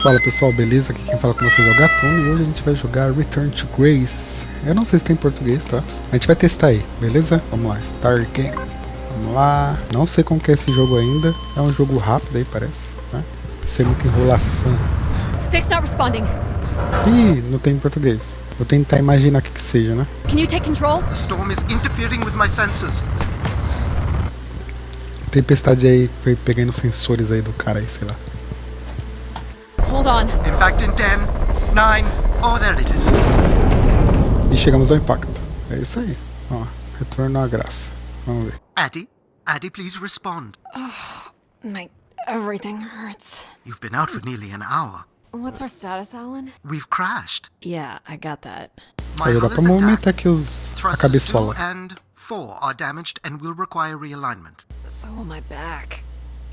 Fala pessoal, beleza? Aqui quem fala com vocês é o Gatuno e hoje a gente vai jogar Return to Grace. Eu não sei se tem em português, tá? A gente vai testar aí, beleza? Vamos lá, Start Game. Vamos lá. Não sei como que é esse jogo ainda. É um jogo rápido aí, parece, né? Sem muita enrolação. Stick's not responding. Ih, não tem em português. Vou tentar imaginar o que seja, né? Can you take control? The storm is interfering with my senses. Tempestade aí foi pegando sensores aí do cara aí, sei lá. Hold on. Impact in 10, 9, oh there it is. E chegamos ao impacto. É isso aí. Ó, retorno à graça. Vamos ver. Adie, please respond. My everything hurts. You've been out for nearly an hour. What's our status, Alan? We've crashed. Yeah, I got that. My Aí dá hull pra is movimentar attacked. aqui a Thrusters 2 cabeçola. and 4 are damaged and will require realignment. So will my back.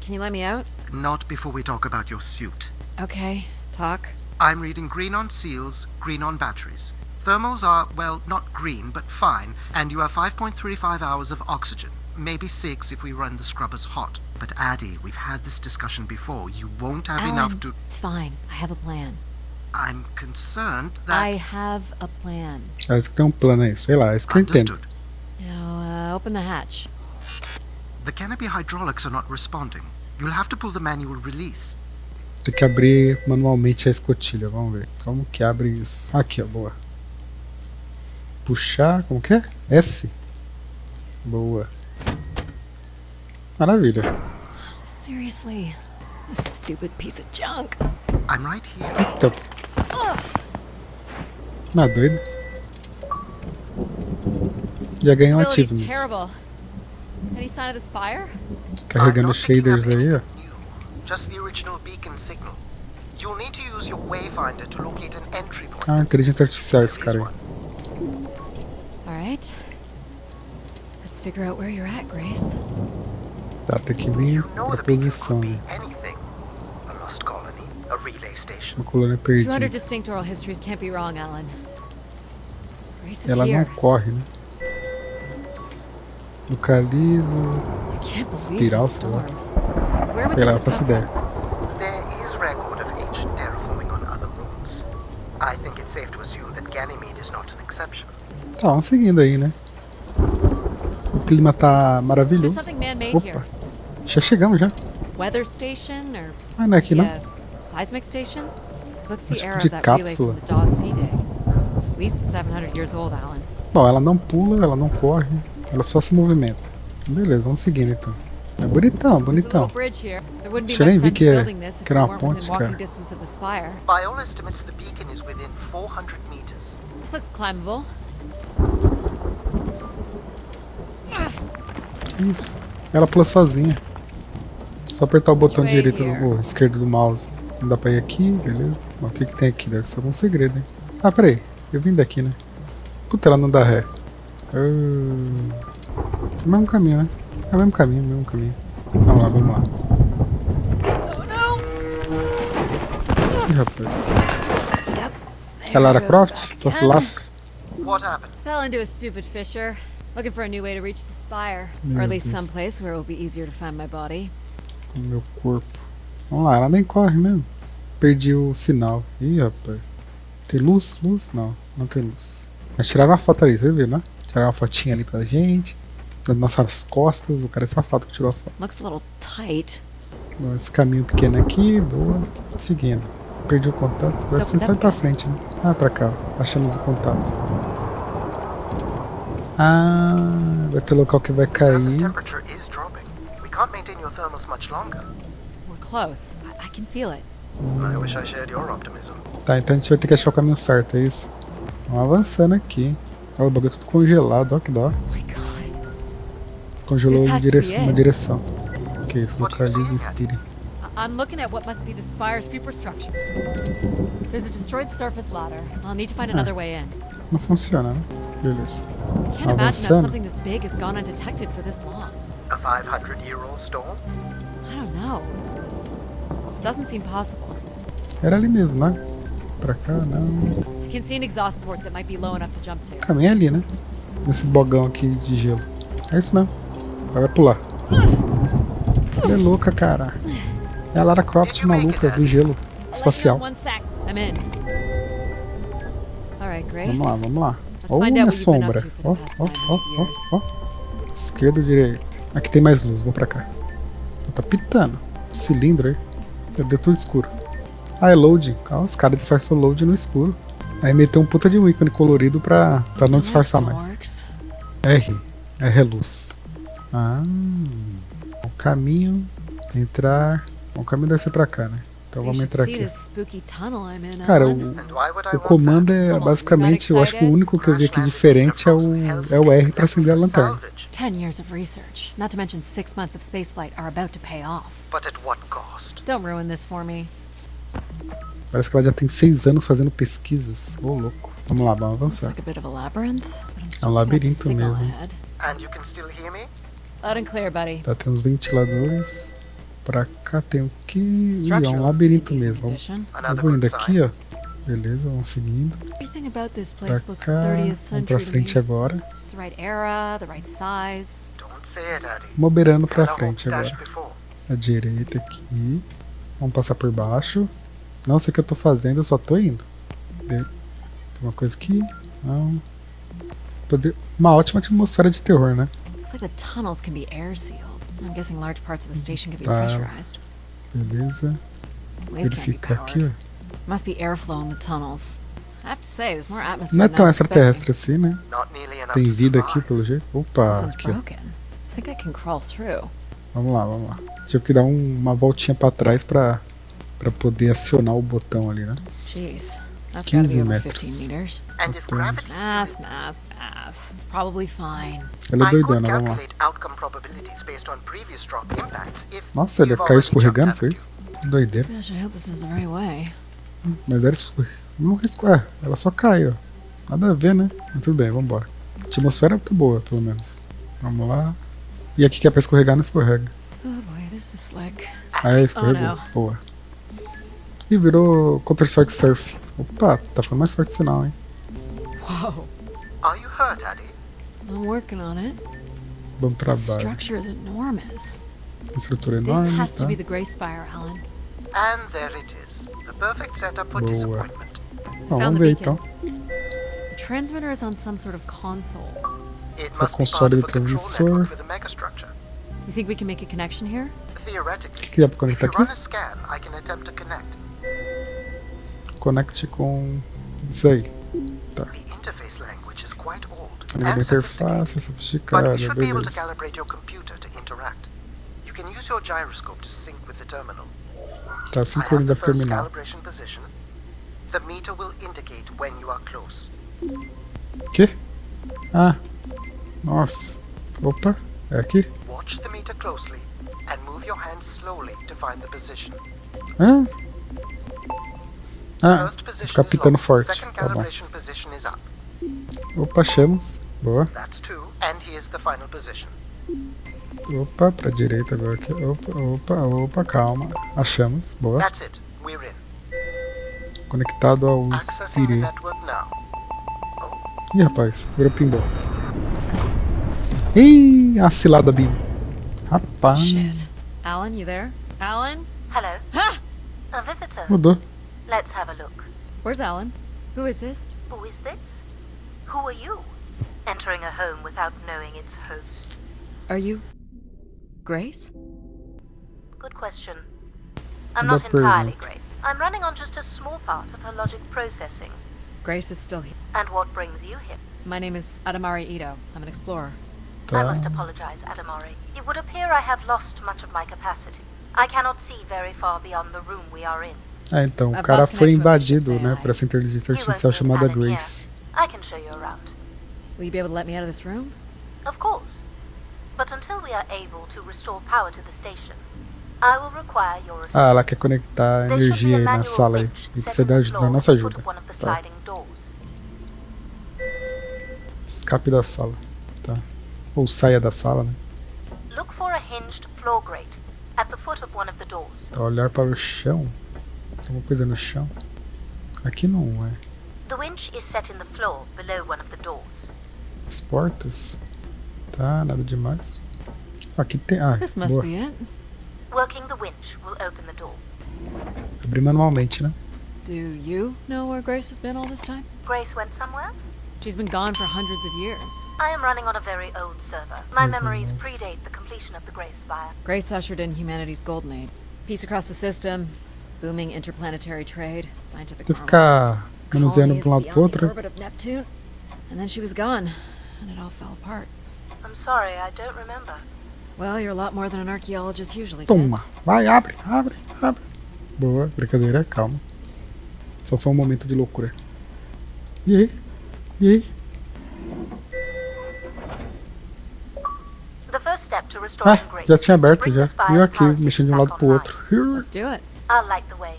Can you let me out? Not before we talk about your suit. Okay, talk. I'm reading green on seals, green on batteries. Thermals are, well, not green, but fine, and you have 5.35 hours of oxygen. Maybe 6 if we run the scrubbers hot. But Adie, we've had this discussion before. You won't have Alan, enough to... it's fine. I have a plan. I'm concerned that... I have a plan. Acho que tem um plano aí, sei lá, é isso que eu entendo. Understood. Now, open the hatch. The canopy hydraulics are not responding. You'll have to pull the manual release. Tem que abrir manualmente a escotilha, vamos ver. Como que abre isso? Aqui, ó, boa. Puxar, como que é? S? Boa. Maravilha. Seriously, this stupid piece of junk. I'm right here. Eita. Na doido. Já ganhou um Ability's achievement. terrible. Any sign of the spire? Carregando I'm os not picking shaders up aí, ó. anything new, just the original beacon signal. You'll need to use your wayfinder to locate an entry point. Ah, inteligência artificial esse cara aí. All right. Let's figure out where you're at, Grace. Tá, tem que vir You know pra the beacon posição, could né? be anything. A lost colony, a relay station. Uma colônia 200 perdida. distinct oral histories can't be wrong, Alan. Grace is Ela não here. corre, né? Localizo. I can't believe Espiral, this sei lá. storm. Where would Sei lá, this não have faço come ideia. from? There is record of ancient terraforming on other moons. I think it's safe to assume that Ganymede is not an exception. Tá, vamos seguindo aí, né? O clima tá There's maravilhoso. something man-made Opa, here. já chegamos já. Weather station or Ah, não é aqui não? yeah, seismic station? Looks the Tipo era de of that relay cápsula. from the Dawes Sea Day. It's at least 700 years old, Alan. Bom, ela não pula, ela não corre, ela só se movimenta. Beleza, vamos seguindo então. É bonitão, There's a bonitão. little bridge here. There wouldn't be Deixa eu nem much ver sense que é- building this if que era we uma weren't ponte, within walking cara. distance of the spire. By all estimates, the beacon is within 400 meters. This looks climbable. Isso. Ela pula sozinha. Só apertar o botão Way direito here. ou esquerdo do mouse. Não dá pra ir aqui, beleza? Bom, o que que tem aqui? Deve ser algum segredo, hein? Ah, peraí. Eu vim daqui, né? Puta, ela não dá ré. É o mesmo caminho, né? É o mesmo caminho, mesmo caminho. Vamos lá, vamos lá. Oh no! Ih, rapaz. Yep. É Lara Croft? Só se lasca. What happened? Fell into a stupid fissure. Looking for a new way to reach the spire. Meu Or at least Deus. someplace where it will be easier to find my body. O meu corpo. Vamos lá, ela nem corre mesmo. Perdi o sinal. Ih, rapaz. Tem luz? Luz? Não, não tem luz. Mas tiraram uma foto ali, você viu, né? Tiraram uma fotinha ali pra gente. Das nossas costas. O cara é safado que tirou a foto. Looks a little tight. Bom, esse caminho pequeno aqui, boa. Seguindo. Perdi o contato. Agora você sai pra frente, né? Ah, pra cá. Achamos o contato. Ah, vai ter local que vai Surface cair. temperature is dropping. We can't maintain your thermals much longer. We're close. I can feel it. I wish I shared your optimism. Tá, então a gente vai ter que achar o caminho certo, é isso? Vamos avançando aqui. Olha o bagulho tudo congelado, ó que dó. Oh my god. Congelou This has to be uma it. direção. Que isso, What are you localiza, seeing, inspire. I'm looking at what must be the spire superstructure. There's a destroyed surface ladder. I'll need to find another way in. Não funciona, né? Beleza. Can't imagine how Avançando. something this big has gone undetected for this long. A 500-year-old storm? I don't know. Doesn't seem possible. Era ali mesmo, né? Pra cá, não. I can see an exhaust port that might be low enough to jump to. O caminho é ali, né? Nesse bogão aqui de gelo. É isso mesmo. Vai pular. Ela é louca, cara. É a Lara Croft maluca do gelo. espacial. One sec. I'm in. All right, Grace. Vamos lá. Let's Ó, find minha out what you've been up sombra. to for Ó, the past ó, 900 ó, years. ó, ó. Esquerda ou direita? Aqui tem mais luz, vou pra cá. Tá pitando. Um cilindro aí. Deu tudo escuro. Ah, é load. Ah, os caras disfarçou load no escuro. Aí meteu um puta de um ícone colorido pra não disfarçar mais. R. R é luz. Ah. O caminho. Entrar. O caminho deve ser pra cá, né? Então vamos entrar aqui. Cara, o comando é basicamente, eu acho que o único que eu vi aqui diferente é o R pra acender a lanterna. 10 years of research, not to mention 6 months of spaceflight, are about to pay off. But at what cost? Don't ruin this for me. Parece que ela já tem 6 anos fazendo pesquisas. Ô, louco. Vamos lá, vamos Looks avançar. like a bit of a labyrinth, but I'm É um still picking up the labirinto signal mesmo. ahead. And you can still hear me? Loud and clear, buddy. Tá, tem uns ventiladores. Pra cá tem o que? Ih, é Structure um looks to be in labirinto decent mesmo. condition. Eu Another vou good indo aqui, sign. ó. Beleza, vamos seguindo. Everything about this Pra place looks cá. 30th Vamos pra century to frente me. agora. It's the right era, the right size. Don't say it, Adie. Moberando pra Had a frente hope agora. stashed before. À direita aqui. Vamos passar por baixo. Não sei o que eu tô fazendo, eu só tô indo. Tem uma coisa aqui. Não. Uma ótima atmosfera de terror, né? Looks like the tunnels can be air sealed. I'm guessing large parts of the station can be Tá. pressurized. Beleza. Ways can't be Verificar aqui, powered. ó. Must be airflow in the tunnels. I have to say, there's more atmosphere Não é than tão I was expecting. extraterrestre assim, né? Not nearly enough Tem to vida aqui, survive. pelo jeito. This Opa, one's aqui, ó. broken. I think I can crawl through. Vamos lá, vamos lá. Tive que dar uma voltinha pra trás pra poder acionar o botão ali, né? Jeez. That's gotta 15 be over metros. 15 meters. And if gravity... Math. It's probably fine. Ela é I could doidona, vamos lá. calculate outcome probabilities based on previous drop impacts if Nossa, ele you've caiu already escorregando, jumped out. fez? Doideira. Gosh, I hope this is the right way. Mas era não escorre, ela só cai, ó. Nada a ver, né? Mas tudo bem, vambora. A atmosfera tá boa, pelo menos. Vamos lá. E aqui que é pra escorregar, não escorrega. Oh boy, this is slick. Aí escorregou. Oh, não. Boa. E virou Counter-Strike Surf. Opa, tá ficando mais forte o sinal, hein? Whoa. Are you hurt, Adie? I'm working on it. Bom The trabalho. structure is enormous. Estrutura This enorme, has tá? to be the Gray Spire, Alan. And there it is. The perfect setup for Boa. disappointment. Bom, Found vamos the ver beacon. então. The transmitter is on some sort of console. It Essa must be console part do of a control transmissor. network for the megastructure. You think we can make a connection here? Theoretically, Que dá pra if conectar you aqui? run a scan, I can attempt to connect. Conecte com isso aí. Tá. The interface language is quite old A nível and da sophisticated, interface, but sofisticada, you should be able to beleza. calibrate your computer to interact. You can use your gyroscope to sync with the terminal. Tá I have the sincronizado com o first terminal. calibration position. The meter will indicate when you are close. Que? Ah. Nossa. Opa. É aqui? Watch the meter closely and move your hand slowly to find the position. Ah. Ah. First Vou position ficar is pitando low. forte. Second Tá bom. calibration position is up. Opa, achamos. Boa. That's 2, and here's the final position. Opa, pra direita agora aqui. Opa, calma. Achamos. Boa. That's it. We're in. Conectado ao Accessing the Spire. network now. Ih, rapaz. Virou pinball. Ih, a cilada Bin. Rapaz. Shit. Alan, you there? Alan? Hello. Ha! A visitor. Mudou. Let's have a look. Where's Alan? Who is this? Who is this? Who are you? Entering a home without knowing its host. Are you Grace? Good question. I'm Boa not entirely pergunta. Grace. I'm running on just a small part of her logic processing. Grace is still here. And what brings you here? My name is Adie Ito. I'm an explorer. I Tá. must apologize, Adamari. It would appear I have lost much of my capacity. I cannot see very far beyond the room we are in. Ah, então, o I've cara lost foi connection with invadido, the né, AI. por essa inteligência You won't artificial need chamada Alan here. Grace. I can show you around. Will you be able to let me out of this room? Of course. But until we are able to restore power to the station, I will require your assistance. Ah, ela quer conectar There should energia be a aí na manual sala aí. winch E set precisa in the da floor nossa at the foot ajuda. of one of the Tá. sliding doors. Escape da sala. Tá. Ou saia da sala, né? Look for a hinged floor grate at the foot of one of the doors. Tá, olhar para o chão. Tem alguma coisa no chão. Aqui não é. The winch is set in the floor below one of the doors. As portas. Tá, nada demais. Aqui tem. Ah, This must boa. be it. Working the winch will open the door. Abrir manualmente, né? Do you know where Grace has been all this time? Grace went somewhere? She's been gone for hundreds of years. I am running on a very old server. My memories predate the completion of the Grace Spire. Grace ushered in humanity's golden age. Peace across the system, booming interplanetary trade, scientific Você marvels. ficar manuseando Colonies pra um lado pro beyond the outro. orbit of Neptune, and then she was gone, and it all fell apart. I'm sorry, I don't remember. Well, you're a lot more than an archaeologist usually Toma. gets. Vai, abre. Boa, brincadeira, calma. Só foi um momento de loucura. E aí? The first step to restoring Grace Já tinha is to aberto bring já. the spire's E eu aqui, power mexendo de um station lado back pro online. outro. Let's do it. I'll light the way.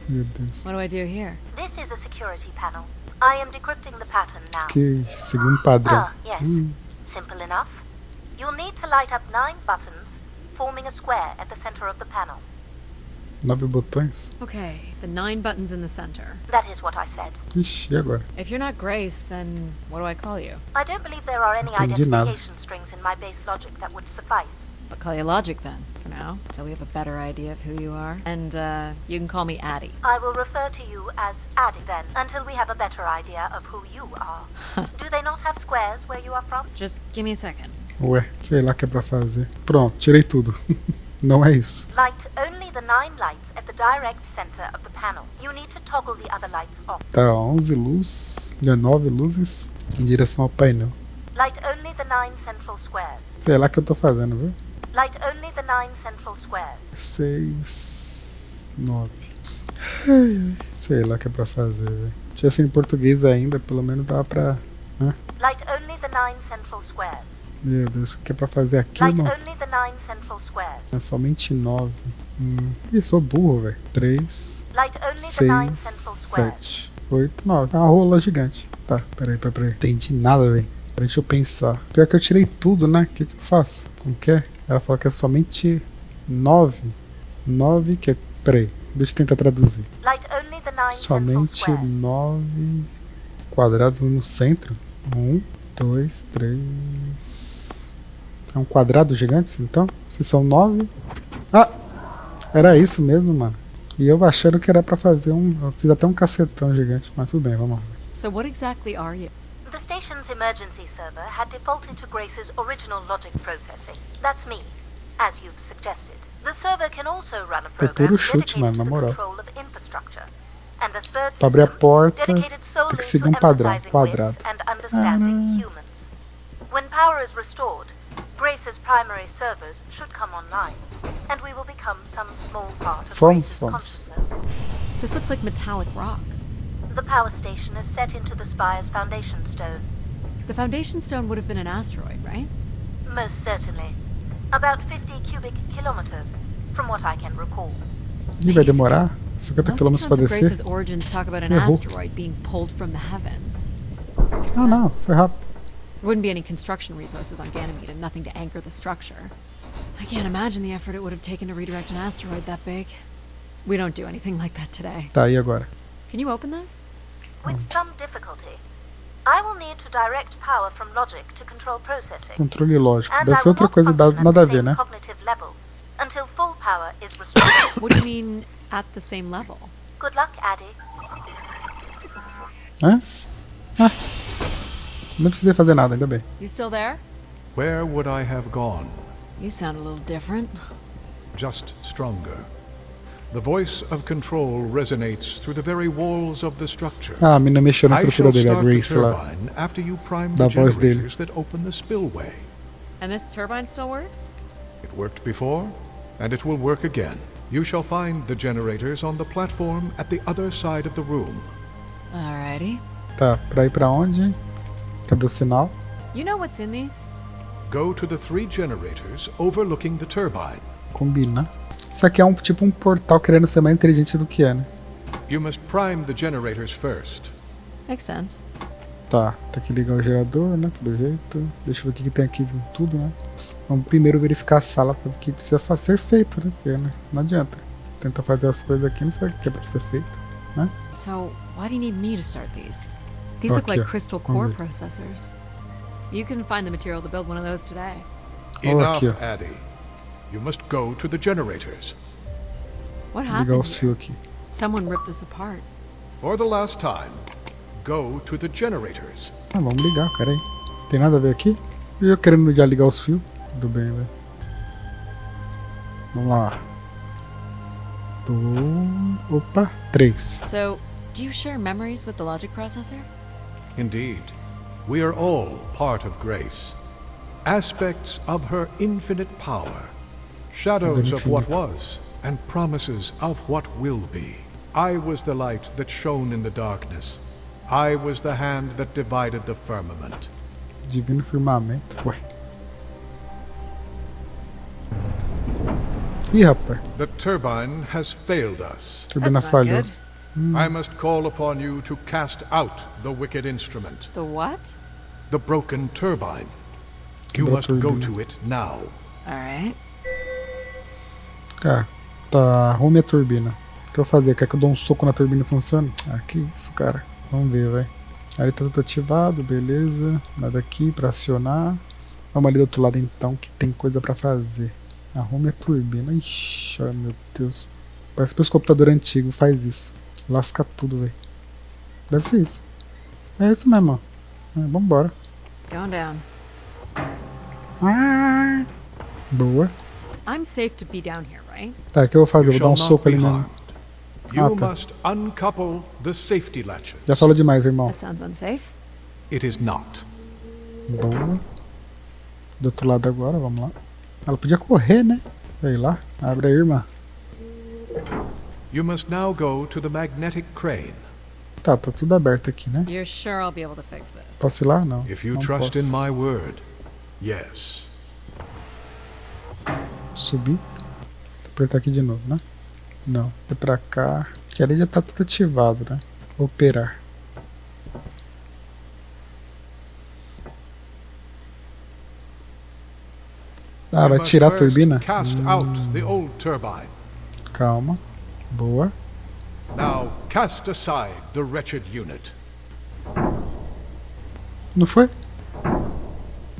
Meu Deus. What do I do here? This is a security panel. I am decrypting the pattern now. Que segundo padrão. Ah, yes. Simple enough. You'll need to light up 9 buttons, forming a square at the center of the panel. 9 botões? Okay, the 9 buttons in the center. That is what I said. Ixi, e agora? If you're not Grace, then what do I call you? I don't believe there are any Entendi nada. identification strings in my base logic that would suffice. I'll call you Logic then, for now, until we have a better idea of who you are. And, you can call me Adie. I will refer to you as Adie then, until we have a better idea of who you are. Do they not have squares where you are from? Just give me a second. Ué, sei lá o que é pra fazer. Pronto, tirei tudo. Não é isso. Light only the 9 lights at the direct center of the panel. You need to toggle the other lights off. Tá, 11 luzes, 19 luzes em direção ao painel. Light only the 9 central squares. Sei lá o que eu tô fazendo, viu? Light only the 9 central squares. 6, 9. Sei lá o que é pra fazer, velho. Tinha assim em português ainda, pelo menos dava pra... né? Light only the 9 central squares. Meu Deus, o que é pra fazer aqui, Light não? only the 9 central squares. É somente 9. Ih, sou burro, velho. 3, Light only the 9 6, central squares. 7, 8, 9. É uma rola gigante. Tá, peraí. Entendi nada, velho. Deixa eu pensar. Pior que eu tirei tudo, né? O que eu faço? Como que é? Ela falou que é somente 9. 9 que é... Peraí, deixa eu tentar traduzir. Light only the 9 central Somente squares. 9 quadrados no centro. 1, 2, 3... É um quadrado gigante, então? Se são 9... Ah! Era isso mesmo, mano. E eu achando que era pra fazer um... Eu fiz até um cacetão gigante, mas tudo bem, vamos lá. So what exactly are you? The station's emergency server had defaulted to Grace's original logic processing. That's me, as you've suggested. The server can also run a program puro chute, dedicated mano, to na the moral. control of infrastructure. And the third Pra abrir a system, porta, dedicated solely tem que seguir to um padrão, empathizing quadrado. with and understanding humans. When power is restored, Grace's primary servers should come online, and we will become some small part of Grace's consciousness. This looks like metallic rock. The power station is set into the spire's foundation stone. The foundation stone would have been an asteroid, right? Most certainly. About 50 cubic kilometers, from what I can recall. Ih, vai demorar 50 Most km accounts pra of descer. Grace's origins talk about an Errou. asteroid being pulled from the heavens. Não, foi rápido. There wouldn't be any construction resources on Ganymede and nothing to anchor the structure. I can't imagine the effort it would have taken to redirect an asteroid that big. We don't do anything like that today. Tá, e agora? Can you open this? With some difficulty. I will need to direct power from logic to control processing. Controle lógico. And Deve I ser will outra not coisa, function at nada a the ver, same né? cognitive level until full power is restored. What do you mean, at the same level? Good luck, Adie. Hã? Ah, não precisei fazer nada, ainda bem. You still there? Where would I have gone? You sound a little different. Just stronger. The voice of control resonates through the very walls of the structure. Ah, a menina mexeu na I estrutura shall dele, a start the Grace lá. turbine after you prime Da the voz dele. generators that open the spillway. And this turbine still works? It worked before, and it will work again. You shall find the generators on the platform at the other side of the room. Alrighty. Tá, pra ir pra onde? Cadê o sinal? You know what's in these? Go to the 3 generators overlooking the turbine. Combina. Isso aqui é tipo um portal querendo ser mais inteligente do que é, né? You must prime the generators first. Makes sense. Tá, tem que ligar o gerador, né? Pelo jeito. Deixa eu ver o que tem aqui, tudo, né? Vamos primeiro verificar a sala para ver o que precisa ser feito, né? Porque né? Não adianta. Tentar fazer as coisas aqui, não sabe o que é pra ser feito, né? So, why do you need me to start these? These look Aqui, like ó. crystal Vamos core ver. processors. You can find the material to build one of those today. Oh, Enough, aqui, ó. Adie. You must go to the generators. What Ligar happened? os fios aqui. Someone ripped this apart. For the last time, go to the generators. Ah, vamos ligar, cara aí. Tem nada a ver aqui? Eu querendo já ligar os fios. Tudo bem, velho. Vamos lá. Opa, 3. So, do you share memories with the logic processor? Indeed, we are all part of Grace. Aspects of her infinite power. Shadows of what was, and promises of what will be. I was the light that shone in the darkness. I was the hand that divided the firmament. Divino firmamento. Ué. Ih, rapaz. The turbine has failed us. Turbina That's not falhou. good. I must call upon you to cast out the wicked instrument, The what? the broken turbine. You Quebrou a must go turbina. to it now. Alright. Cara, tá. Arrume a turbina. O que eu fazer? Quer que eu dou um soco na turbina e funcione? Ah, que isso, cara. Vamos ver, vai. Aí tá tudo ativado, beleza. Nada aqui pra acionar. Vamos ali do outro lado então, que tem coisa pra fazer. Arrume a turbina. Ixi, ai meu Deus. Parece que os computadores antigos faz isso. Lasca tudo, velho. Deve ser isso. É isso mesmo, ó. Vambora. Going down. Ah, boa. I'm safe to be down here, right? Tá, o que eu vou fazer? You Eu vou dar shall um not soco be ali mesmo. harmed. You Ah, tá. must uncouple the safety latches. Já falou demais, irmão. That sounds unsafe. It is not. Boa. Do outro lado agora, vamos lá. Ela podia correr, né? Sei lá. Abre aí, irmã. You must now go to the magnetic crane. Tá tudo aberto aqui, né? You're sure I'll be able to fix this? Posso ir lá? Não. If you Não trust posso. in my word, yes. Subir. Apertar aqui de novo, né? Não. É pra cá. Que ali já tá tudo ativado, né? Operar. Ah, You vai must tirar a first turbina? Cast out the old turbine. Calma. Boa. Now cast aside the wretched unit. Não foi?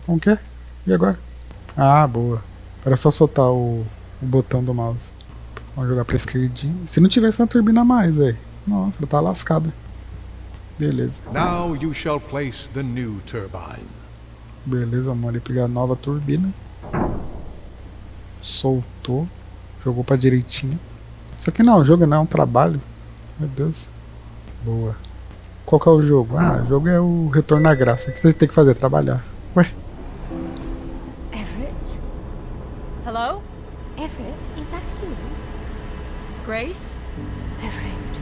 Como que é? E agora? Ah, boa. Era só soltar o botão do mouse. Vamos jogar pra esquerdinha. Se não tivesse uma turbina a mais, velho. Nossa, ela tá lascada. Beleza. Now you shall place the new turbine. Beleza, vamos ali pegar a nova turbina. Soltou. Jogou pra direitinho. Isso aqui não é um jogo, não, é um trabalho. Meu Deus. Boa. Qual que é o jogo? Ah, o jogo é o Retorno à Graça. O que você tem que fazer? Trabalhar. Ué? Everett? Hello? Everett, is that you? Grace? Everett.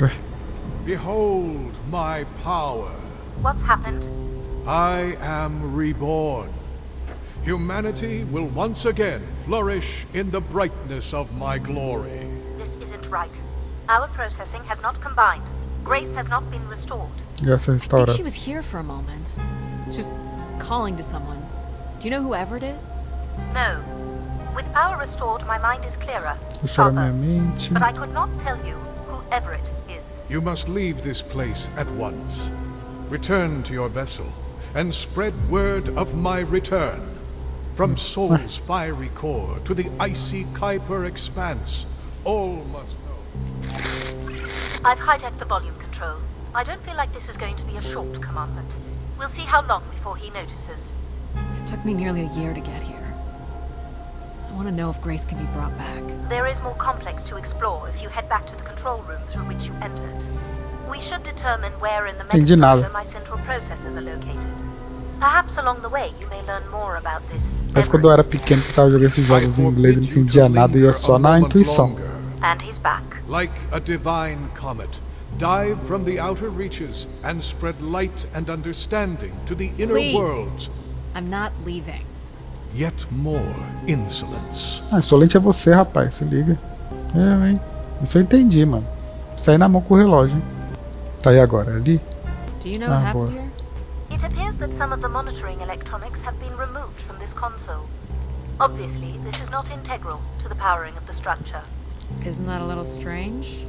Ué? Behold my power. What's happened? I am reborn. Humanity will once again flourish in the brightness of my glory. This isn't right. Our processing has not combined. Grace has not been restored. Graça I think restaurada. she was here for a moment. She was calling to someone. Do you know who Everett is? No. With power restored, my mind is clearer. Restaura minha Sharper. mente. But I could not tell you who Everett is. You must leave this place at once. Return to your vessel and spread word of my return. From Sol's fiery core to the icy Kuiper expanse, all must know. I've hijacked the volume control. I don't feel like this is going to be a short commandment. We'll see how long before he notices. It took me nearly a year to get here. I want to know if Grace can be brought back. There is more complex to explore if you head back to the control room through which you entered. We should determine where in the Entendi nada. megastructure my central processors are located. Perhaps along the way you may learn more about this. Mas quando eu era pequeno, eu tava jogando esses jogos em inglês, eu não entendia nada e ia só na intuição. And he's back. Like a divine comet, dive from the outer reaches and spread light and understanding to the inner Please. worlds. I'm not leaving. Yet more insolence. Ah, insolente é você, rapaz, se liga. É, hein? Isso eu entendi, mano. Sair na mão com o relógio, hein? Tá aí agora, ali? Do you know what happened boy. here? It appears that some of the monitoring electronics have been removed from this console. Obviously, this is not integral to the powering of the structure. Isn't that a little strange?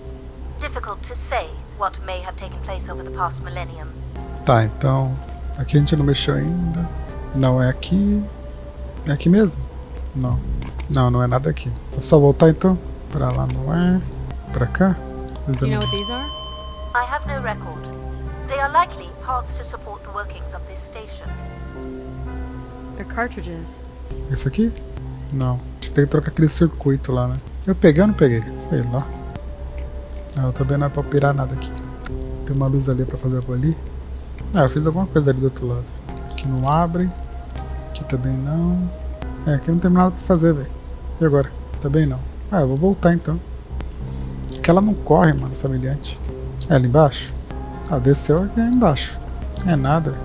Difficult to say what may have taken place over the past millennium. Tá, então. Aqui a gente não mexeu ainda. Não é aqui. É aqui mesmo? Não. Não, não é nada aqui. Vou só voltar então. Pra lá não é. Pra cá. Do you know what these are? I have no record. They are likely parts to support the workings of this station. They're cartridges. Esse aqui? Não. A gente tem que trocar aquele circuito lá, né? Eu peguei ou não peguei? Sei lá. Não, também não é pra pirar nada aqui. Tem uma luz ali pra fazer algo ali. Ah, eu fiz alguma coisa ali do outro lado. Aqui não abre. Aqui também não. É, aqui não tem nada pra fazer, velho. E agora? Também não. Ah, eu vou voltar então. Porque ela não corre, mano, essa brilhante. É ali embaixo? Ah, desceu aqui embaixo. É nada.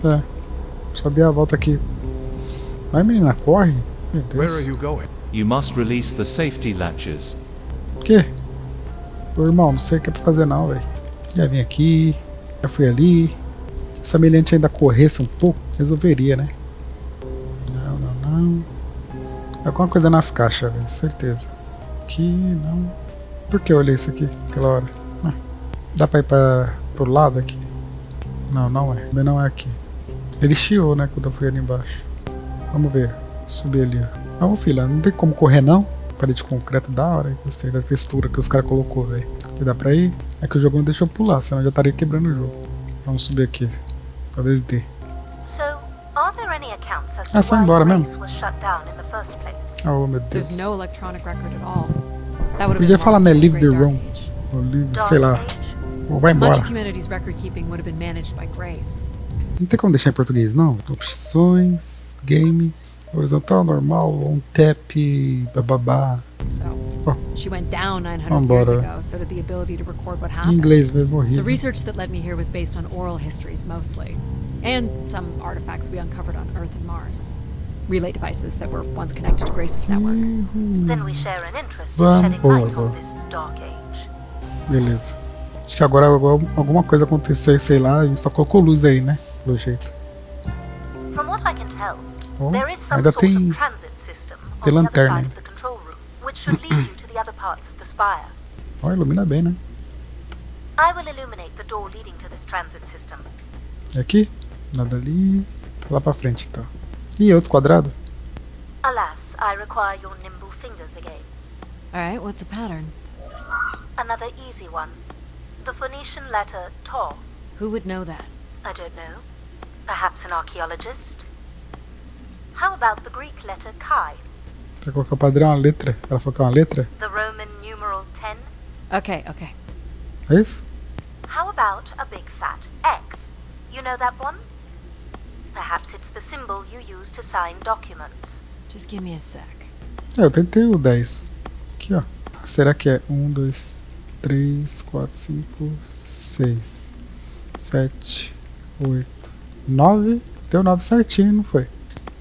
É. Só dei a volta aqui. Vai, menina, corre. Meu Where are Deus. you going? You must release the safety latches. Que? Ô, irmão, não sei o que é pra fazer não, velho. Já vim aqui. Já fui ali. Se a brilhante ainda corresse um pouco, resolveria, né? Não, não, não. Alguma coisa nas caixas, velho. Certeza. Aqui, não. Por que eu olhei isso aqui? Aquela hora. Ah, dá pra ir pro lado aqui? Não, não é. Também não é aqui. Ele chiou, né? Quando eu fui ali embaixo. Vamos ver. Subir ali, ó. Vamos, filha. Não tem como correr, não. Parede de concreto da hora. Gostei da textura que os caras colocou, velho. E dá pra ir? É que o jogo não deixou eu pular, senão eu já estaria quebrando o jogo. Vamos subir aqui. Talvez dê. So, are there any accounts as Ah, to só why embora Grace mesmo? was shut down in the first place? Oh, meu There's Deus. no electronic record at all. That would have Podia been falar, lost né? in the Leave the Great Dark room. Age. Ou livre, Dark sei lá. Age? Ou vai Much embora. of humanity's record keeping would have been managed by Grace. Não tem como deixar em português, não. Opções, game, horizontal, normal, on tap, bababá. So, Oh. she went down 900 Vambora. years ago, so did the ability to record what Em happened. inglês mesmo, The horrível. research that led me here was based on oral histories mostly, and some artifacts we uncovered on Earth and Mars. Relay devices that were once connected to Grace's network. Then we share an interest in Vamos, shedding light boa. on this dark age. Beleza. Acho que agora alguma coisa aconteceu, sei lá, a gente só colocou luz aí, né? Pelo jeito. From what I can tell, Oh, there is some ainda sort tem of transit system on tem the other lanterna side aí. of the control room, which should lead you to the other parts of the spire. Ó, ilumina bem, né? I will illuminate the door leading to this transit system. E aqui? Nada ali. Lá pra frente, então. Ih, outro quadrado? Alas, I require your nimble fingers again. Alright, what's the pattern? Another easy one. The Phoenician letter Tau. Who would know that? I don't know. Perhaps an archaeologist? How about the Greek letter Chi? Vai colocar o padrão, uma letra. Ela falou que é uma letra? The Roman numeral 10? Okay, okay. É isso? How about a big fat X? You know that one? Perhaps it's the symbol you use to sign documents. Just give me a sec. É, eu tentei o 10. Aqui, ó. Será que é 1, 2, 3, 4, 5, 6, 7, 8, 9? Deu 9 certinho, não foi?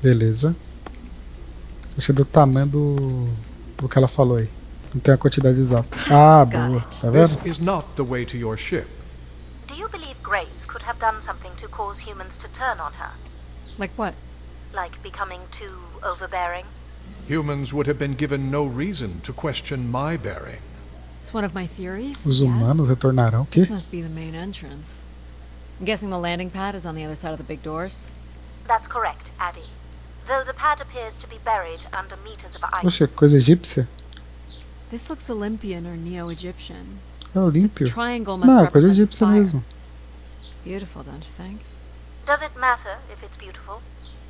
Beleza. Achei do tamanho do que ela falou aí. Não tem a quantidade exata. Ah, boa. Tá This vendo? is not the way to your ship. Do you believe Grace could have done something to cause humans to turn on her? Like what? Like becoming too overbearing? Humans would have been given no reason to question my bearing. It's one of my theories. Os humanos yes. retornarão. O quê? This must be the main entrance. I'm guessing the landing pad is on the other side of the big doors. That's correct, Adie. Though the pad appears to be buried under meters of ice. Poxa, coisa egípcia. This looks Olympian or Neo-Egyptian. É olímpio. Triangle must Não, é coisa represent the egípcia spire. mesmo. Beautiful, don't you think? Does it matter if it's beautiful?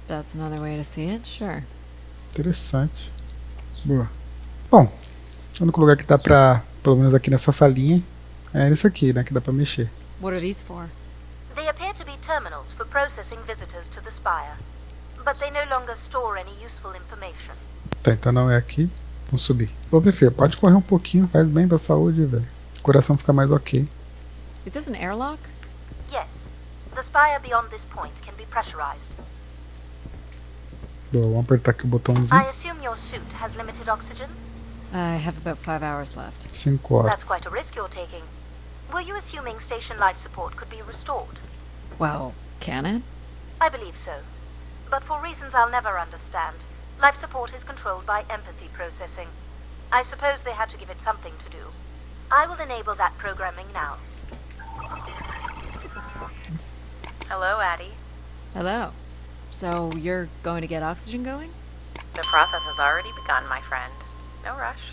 That's another way to see it, sure. Interessante. Boa. Bom, o único lugar que dá pra, pelo menos aqui nessa salinha, é esse aqui, né? Que dá pra mexer. What are these for? They appear to be terminals for processing visitors to the spire. But they no longer store any useful information. Tá, então não é aqui. Vamos subir. Ô, minha filha, pode correr um pouquinho, faz bem pra saúde, velho. O coração fica mais ok. Is this an airlock? Yes. The spire beyond this point can be pressurized. Boa, vamos apertar aqui o botãozinho. I assume your suit has limited oxygen? I have about 5 hours left. 5 horas. That's quite a risk you're taking. Were you assuming station life support could be restored? Well, can it? I believe so. But for reasons I'll never understand, life support is controlled by empathy processing. I suppose they had to give it something to do. I will enable that programming now. Hello, Adie. Hello. So, you're going to get oxygen going? The process has already begun, my friend. No rush.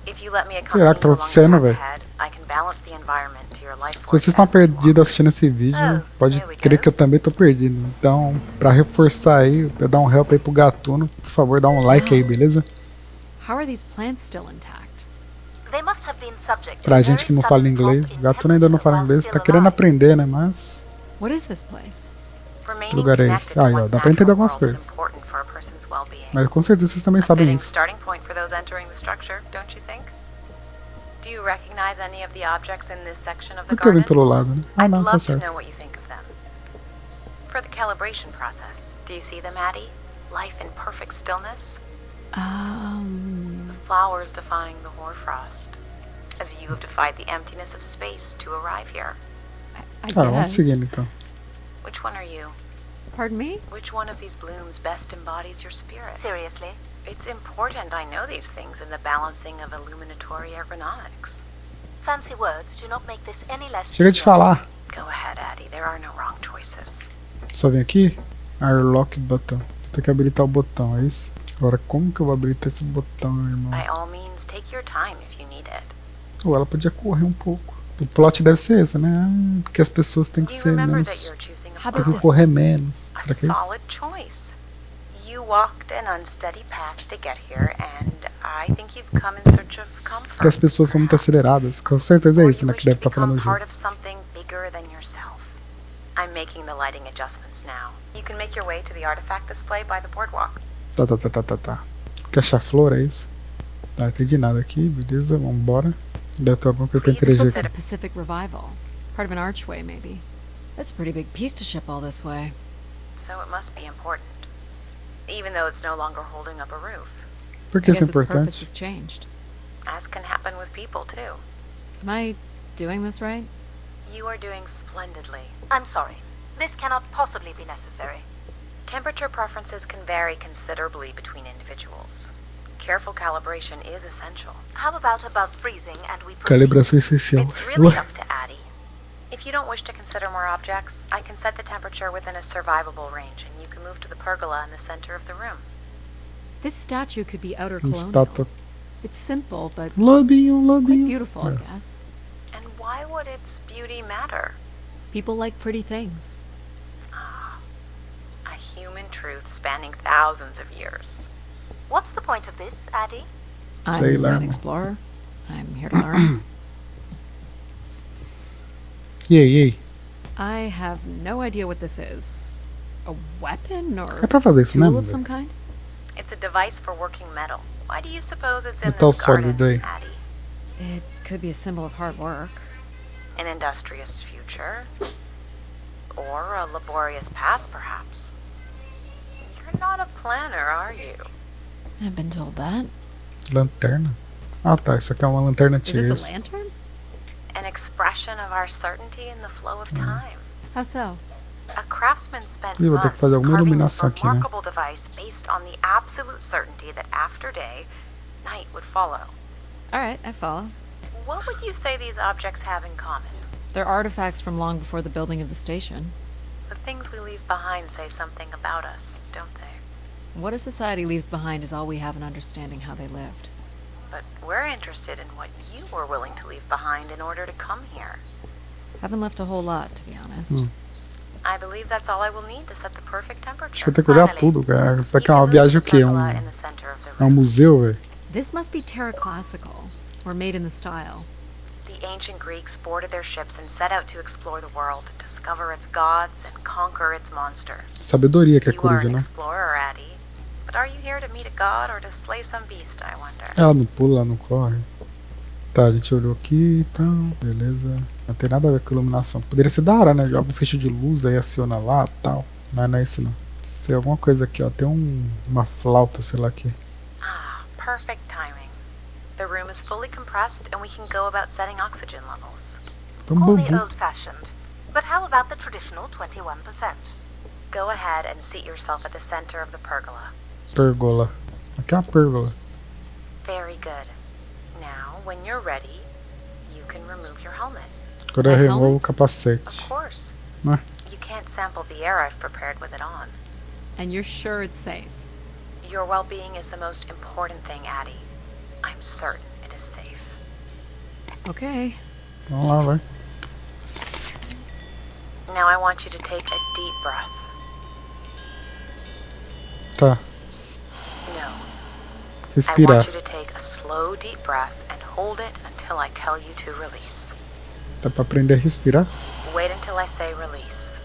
If you let me Será que tá accompany you along acontecendo, the velho? path ahead, I can balance the environment to your life Se force vocês estão as we walk. perdidos assistindo esse vídeo, pode crer que eu também tô perdido. Então, pra reforçar aí, pra dar um help aí pro gatuno, por favor, dá um like aí, beleza? How are these plants still intact? They must have been subject to Pra gente very que não fala sudden inglês, drop o in gatuno ainda não fala temperature inglês, while tá still querendo alive. aprender, né? Mas. What is this place? Remaining Que lugar é connected esse? to Aí, ó, one's dá pra entender natural algumas world is coisas. important for a person's well-being. Mas com certeza vocês também A sabem fitting isso. starting point for those entering the structure, don't you think? Do you recognize any of the objects in this section of the Por que eu vim garden? pelo lado, né? Ah, I'd não, tá love to know certo. what you think of them. For the calibration process, do you see them, Adie? Life in perfect stillness? The flowers defying the hoarfrost, as you have defied the emptiness of space to arrive here. I Tá, vamos guess. seguindo então. Which one are you? Pardon me? Which one of these blooms best embodies your spirit? Seriously? It's important I know these things in the balancing of illuminatory ergonomics. Fancy words do not make this any less Chega de trivial. falar. Go ahead, Adie. There are no wrong choices. Só vem aqui. Airlock button. Tem que habilitar o botão, é isso? Agora, como que eu vou habilitar esse botão, irmão? By all means, take your time if you need it. Ou ela podia correr um pouco. O plot deve ser esse, né? Ah, porque as pessoas têm que You ser remember that menos. you're choosing a How Tem about que path. correr menos. A Pra que isso? solid choice. You walked an unsteady path to get here, and I think you've come in search of comfort. Porque as pessoas são muito aceleradas. Com certeza é Or isso, you né? wish Que deve to estar falando become o jogo. part of something bigger than yourself. I'm making the lighting adjustments now. You can make your way to the artifact display by the boardwalk. Tá. Quer achar flor, é isso? Tá, entendi nada aqui, beleza, vambora. Deve ter alguma coisa pra This interagir looks at a aqui. Pacific revival. Part of an archway, maybe. That's a pretty big piece to ship all this way. So it must be important. Even though it's no longer holding up a roof. Por que I isso é guess its purpose importante? has changed. As can happen with people, too. Am I doing this right? You are doing splendidly. I'm sorry. This cannot possibly be necessary. Temperature preferences can vary considerably between individuals. Careful calibration is essential. How about above freezing and we proceed? Calibração essencial. It's really Ué, up to Adie. If you don't wish to consider more objects, I can set the temperature within a survivable range, and you can move to the pergola in the center of the room. This statue could be outer um colonial. estátua. It's simple, but Lobinho, quite lobinho. beautiful, I É. guess. And why would its beauty matter? People like pretty things. A human truth spanning thousands of years. What's the point of this, Adie? Sei I'm lá, an irmão. explorer. I'm here to learn. E aí? I have no idea what this is. A weapon or É pra fazer isso tool mesmo, of some velho? kind? It's a device for working metal. Why do you suppose it's in Metal this garden, sólido aí. Adie? It could be a symbol of hard work. An industrious future? Or a laborious past, perhaps? You're not a planner, are you? I've been told that. Lanterna? Ah tá, isso aqui é uma lanterna Is this a tiresa. lantern? An expression of our certainty in the flow of time. How so? A craftsman spent Ih, vou ter que months fazer alguma carving this iluminação aqui, né? remarkable device based on the absolute certainty that after day, night would follow. Alright, I follow. What would you say these objects have in common? They're artifacts from long before the building of the station. The things we leave behind say something about us, don't they? What a society leaves behind is all we have in understanding how they lived. But we're interested in what you were willing to leave behind in order to come here. Haven't left a whole lot, to be honest. I believe that's all I will need to set the perfect temperature. Acho que vou ter que olhar Finally, tudo, cara. Isso you daqui é uma can move viagem o the quê? pergola in the center of the É um room. museu, velho? This must be Terra Classical, or made in the style. The ancient Greeks boarded their ships and set out to explore the world, discover its gods, and conquer its monsters. Sabedoria que é You are coruja, an né? explorer, Adie. But are you here to meet a god or to slay some beast, I wonder? Ela não pula, ela não corre. Tá, a gente olhou aqui, então, beleza. Não tem nada a ver com iluminação. Poderia ser da hora, né? Joga um feixe de luz, aí aciona lá e tal. Mas não é isso não. Isso é alguma coisa aqui, ó. Tem uma flauta, sei lá aqui. Ah, perfect timing. The room is fully compressed and we can go about setting oxygen levels. Tão Call me bobo. old-fashioned. But how about the traditional 21%? Go ahead and seat yourself at the center of the pergola. Pergola. Aqui é uma pergola. Very good. Now, when you're ready, you can remove your helmet. Agora eu My removo o helmet? capacete. Of course. Né? You can't sample the air I've prepared with it on. And you're sure it's safe? Your well-being is the most important thing, Adie. I'm certain it is safe. Okay. Vamos lá, vai. Now I want you to take a deep breath. Tá. No. I Respirar. want you to take a slow, deep breath and hold it until I tell you to release. Dá pra aprender a respirar? Wait until I say release.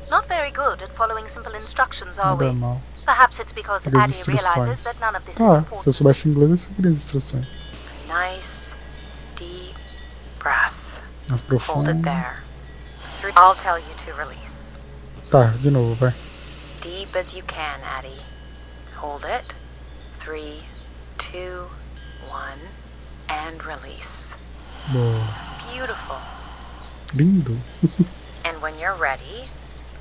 Not very good at following simple instructions, are Nada we? mal. Perhaps it's because Segue as Adie realizes instruções. that none of this is Ah, se eu important. soubesse inglês, eu seguiria as instruções. Nice, deep breath. Mais Hold profundo. it there. I'll tell you to release. Tá, de novo, vai. Deep as you can, Adie. Hold it. 3, 2, 1, and release. Boa. Beautiful. Lindo. And when you're ready,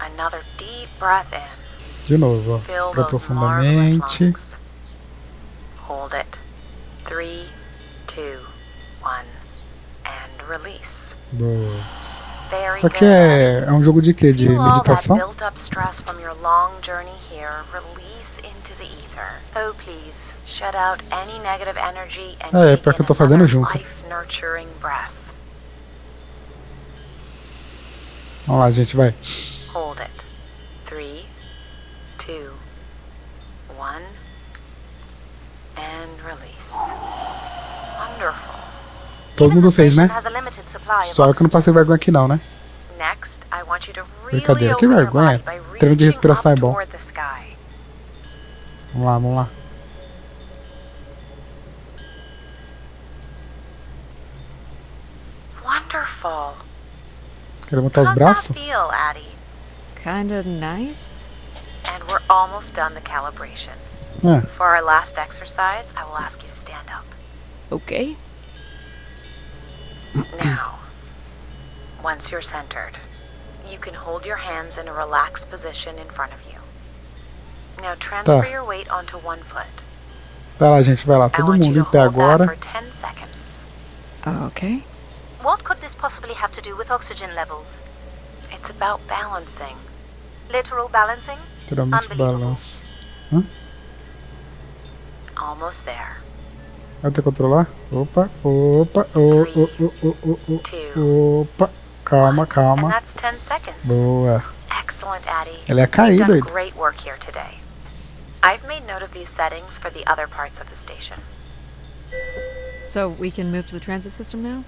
another deep breath in. De novo, ó. Fill Respira those marvelous profundamente. lungs. Hold it. 3, 2, 1, and release. Boa. Very Isso aqui good. é um jogo de quê? De Feel all that meditação? built up stress from your long journey here release into the ether. Oh, please. Shut out any negative energy and É, take pior que eu in tô fazendo another junto. life-nurturing breath. Vamos lá, gente, vai. Hold it. 3, 2, 1, and release. Wonderful. Todo mundo fez, né? Has a limited supply of Só eu que não passei vergonha aqui não, né? Next, I want you to really Brincadeira, que open your vergonha. body by Treino de reaching respiração é up bom. toward the sky. Vamos lá, vamos lá. Wonderful. Quero botar os How's braços? that feel, Adie? Kinda nice. And we're almost done the calibration. É. For our last exercise, I will ask you to stand up. Okay. Now, once you're centered, you can hold your hands in a relaxed position in front of you. Now transfer Tá. your weight onto one foot. Vai lá, gente, vai lá. I Todo want you mundo to em pé hold that agora. for 10 seconds. Okay. What could this possibly have to do with oxygen levels? It's about balancing. Literal balancing? Literalmente Unbelievable. balanço. Almost there. Vai ter que controlar? Opa, opa, opa. Calma, And calma. that's 10 seconds. Boa. Excellent, Adie. Ela é You've caída. done great work here today. I've made note of these settings for the other parts of the station. So we can move to the transit system now?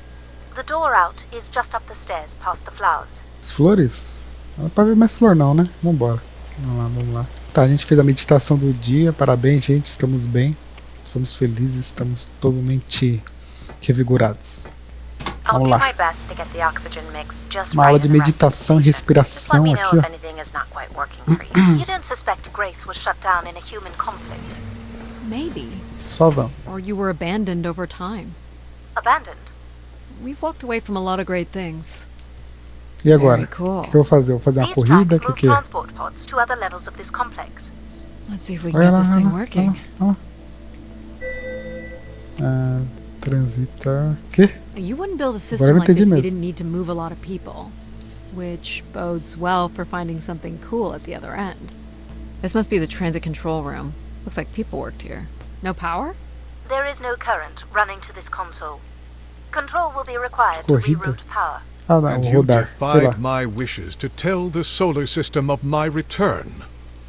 The door out is just up the stairs past the flowers. As flores? Não dá pra ver mais flor não, né? Vambora. Vamos lá, vamos lá. Tá, a gente fez a meditação do dia. Parabéns, gente. Estamos bem. Somos felizes. Estamos totalmente revigorados. I'll Vamos do lá. my best to get the oxygen mix just Uma aula right de in the rest of the meditação e station. Just let respiração me know aqui, if ó. anything is not quite working for you. You don't suspect Grace was shut down in a human conflict? Maybe. Só vamos. Or you were abandoned over time. Abandoned? We've walked away from a lot of great things. E agora? Very cool. O que eu vou fazer? Eu vou fazer uma These corrida? O tracks que move que é? transport pods to other levels of this complex. Let's see if we can Vai get lá, this vai thing lá, vai working. lá, vai lá. Ah, transitar. Quê? You wouldn't build a Agora system eu like entendi this if you mesmo. didn't need to move a lot of people. Which bodes well for finding something cool at the other end. This must be the transit control room. Looks like people worked here. No power? There is no current running to this console. Control will be required to Corrida. reroute power. Ah, não, And vou you rodar. Sei lá. defied my wishes to tell the solar system of my return.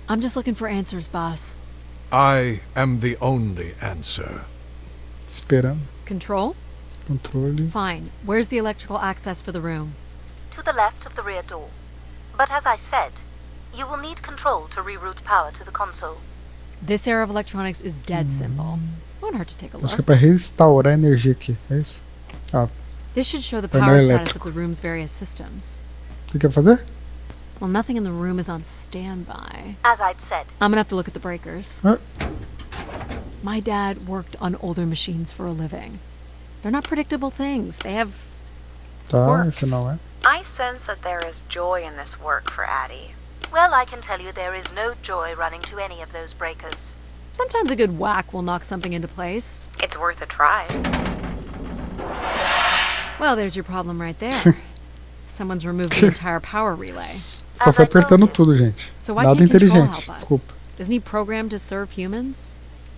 I'm just looking for answers, boss. I am the only answer. Esperando. Control? Controle. Fine. Where's the electrical access for the room? To the left of the rear door. But as I said, you will need control to reroute power to the console. This era of electronics is dead simple. Won't hurt to take a Acho que é look. pra restaurar a energia aqui. É isso? Ah, This should show the Painel power status elétrico. of the room's various systems. o que quer fazer? Well, nothing in the room is on standby. As I'd said, I'm gonna have to look at the breakers. Ah, My dad worked on older machines for a living. They're not predictable things. They have tá, Works. esse não é. I sense that there is joy in this work for Adie. well, I can tell you there is no joy running to any of those breakers. sometimes a good whack will knock something into place. It's worth a try. Well, there's your problem right there. Someone's removed the entire power relay. Só foi apertando tudo, gente. So why Nada can't control inteligente. help us? Desculpa. Isn't he programmed to serve humans?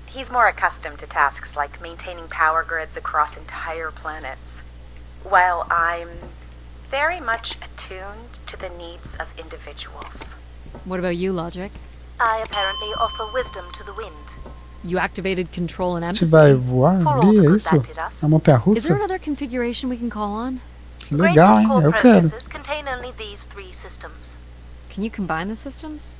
He's more accustomed to tasks like maintaining power grids across entire planets, while I'm very much attuned to the needs of individuals. What about you, Logic? I apparently offer wisdom to the wind. You activated control and A gente empathy? vai voar For all ali, the é good isso? that did us. A montanha Is there russa? another configuration we can call on? Que legal, Grace's hein? core Eu quero. processes contain only these 3 systems. Can you combine the systems?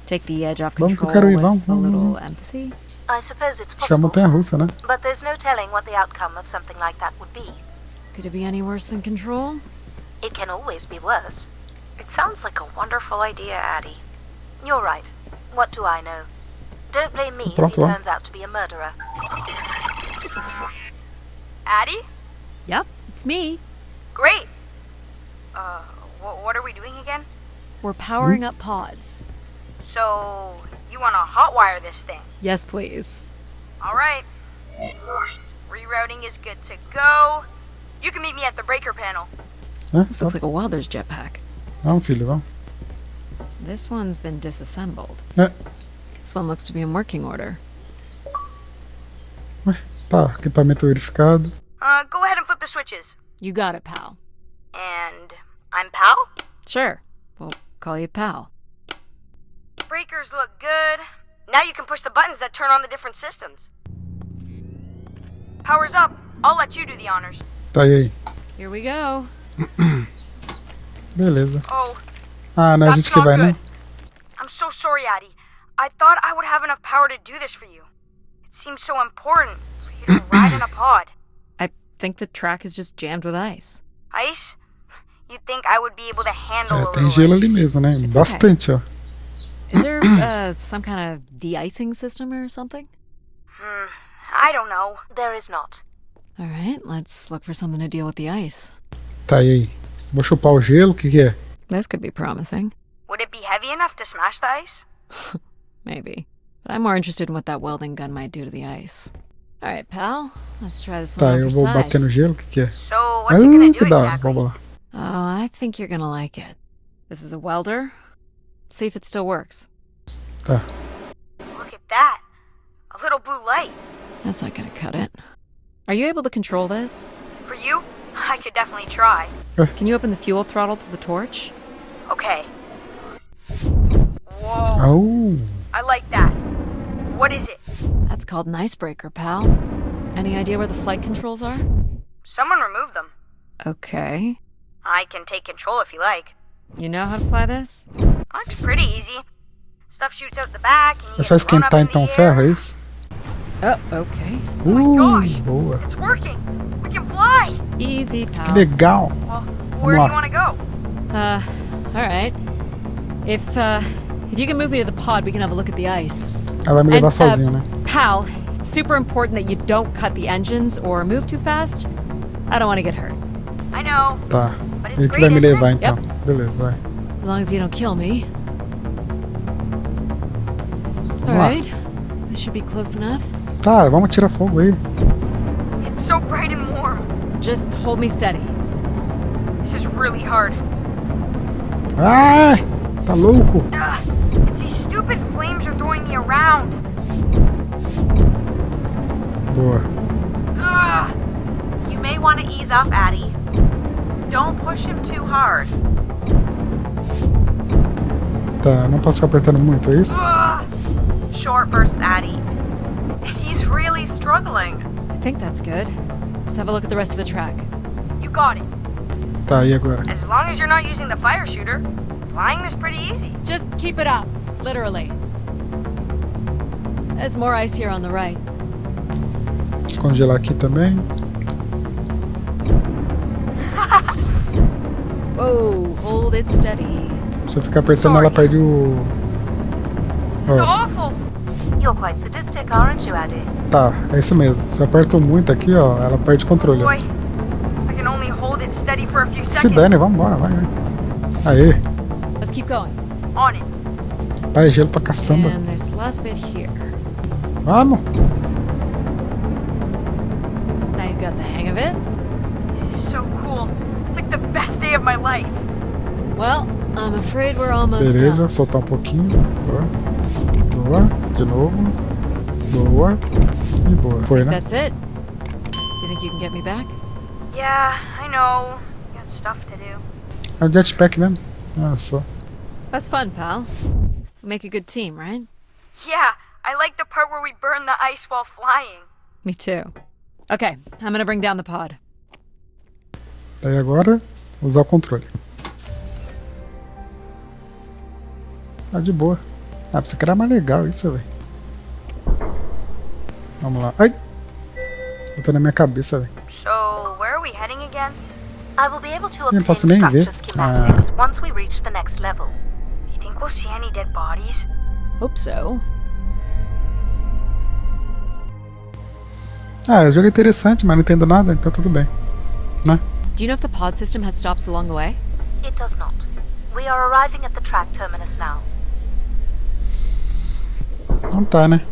Take the edge off Vamos que eu control quero ir, with vamos, a vamos, little vamos. empathy? I suppose it's Acho que é a possible, montanha russa, né? but there's no telling what the outcome of something like that would be. Could it be any worse than control? It can always be worse. It sounds like a wonderful idea, Adie. You're right. What do I know? Don't blame me if he Pronto, vamos. turns out to be a murderer. Adie? Yep, it's me. Great. What are we doing again? We're powering up pods. So, you want to hotwire this thing? Yes, please. All right. Rerouting is good to go. You can meet me at the breaker panel. Né? This Tá. looks like a welder's jetpack. Vamos, filho, vamos. This one's been disassembled. É. This one looks to be in working order. Tá, equipamento verificado. Go ahead and flip the switches. You got it, pal. And I'm Pal? Sure. We'll call you pal. Breakers look good. Now you can push the buttons that turn on the different systems. Power's up. I'll let you do the honors. Tá aí. Here we go. Beleza. Oh, Ah, não é a that's gente que not vai, good. né? I'm so sorry, Adie. I thought I would have enough power to do this for you. It seems so important for you to ride in a pod. I think the track is just jammed with ice. Ice? You'd think I would be able to handle É, a tem little gelo ice. ali mesmo, né? Bastante, ó. Is there some kind of de-icing system or something? I don't know. There is not. All right, let's look for something to deal with the ice. Tá aí. Vou chupar o gelo, o que que é? This could be promising. Would it be heavy enough to smash the ice? Maybe. But I'm more interested in what that welding gun might do to the ice. All right, pal. Let's try this one Tá, on eu for vou size. bater no gelo, o que que é? So, what's it gonna do que da hora. exactly? Vamos lá. Oh, I think you're gonna like it. This is a welder. See if it still works. Tá. Look at that. A little blue light. That's not gonna cut it. Are you able to control this? For you, I could definitely try. Can you open the fuel throttle to the torch? Okay. Whoa, Oh, I like that. What is it? That's called an icebreaker, pal. Any idea where the flight controls are? Someone removed them. Okay. I can take control if you like. You know how to fly this? Looks pretty easy. Stuff shoots out the back and you é só get blown up esquentar in the então o air. ferro, é isso? Oh, okay. gosh. Boa. It's working. We can fly. Easy, Que pal. legal. Well, where do lá. you want to go? All right. If you can move me to the pod, we can have a look at the ice. Ela vai me levar sozinho, né? Pal, it's super important that you don't cut the engines or move too fast. I don't want to get hurt. I know. Tá. But it's Ele que great, vai me isn't levar it? então. Beleza, vai. As long as you don't kill me. Vamos All lá. right. This should be close enough. Tá, vamos tirar fogo aí. It's so bright and warm. Just hold me steady. This is really hard. Ai, tá louco. It's these stupid flames are throwing me around. Boa. Ugh. You may want to ease up, Adie. Don't push him too hard. Tá, não posso ficar apertando muito, é isso? Short bursts, Adie. He's really struggling. I think that's good. Let's have a look at the rest of the track. You got it. Tá, e agora? As long as you're not using the fire shooter, flying is pretty easy. Just keep it up, literally. There's more ice here on the right. Descongelar aqui também. Whoa, hold it steady. Se eu ficar apertando, ela perde o... This is awful. You're quite sadistic, aren't you, Adie? Tá, é isso mesmo. Se eu aperto muito aqui, ó, ela perde o controle. Boy, I can only hold it steady for a few Se seconds. dane, vambora, vai. Aê. Let's keep going. On it. Pai, gelo pra caçamba. And this last bit here. Vamos. Now you've got the hang of it. This is so cool. It's like the best day of my life. Well, I'm afraid we're almost Beleza, done. soltar um pouquinho. Boa. Boa. De novo. Boa. E boa. Foi, né? That's it. Do you think you can get me back? Yeah, I know. Got stuff to do. É o jetpack mesmo. Olha só. That's fun, pal. We make a good team, right? Yeah, I like the part where we burn the ice while flying. Me too. Okay, I'm gonna bring down the pod. Aí agora, usar o controle. Ah, de boa. Ah, pensei que era mais legal isso, velho. Vamos lá. Ai! Botou na minha cabeça, velho. So, where are we heading again? I will be able to Sim, obtain posso nem ver. structure schematics once we reach the next level. You think we'll see any dead bodies? Hope so. Ah, o jogo é interessante, mas não entendo nada, então tudo bem. Né? Do you know if the pod system has stops along the way? It does not. We are arriving at the track terminus now. Não tá, né?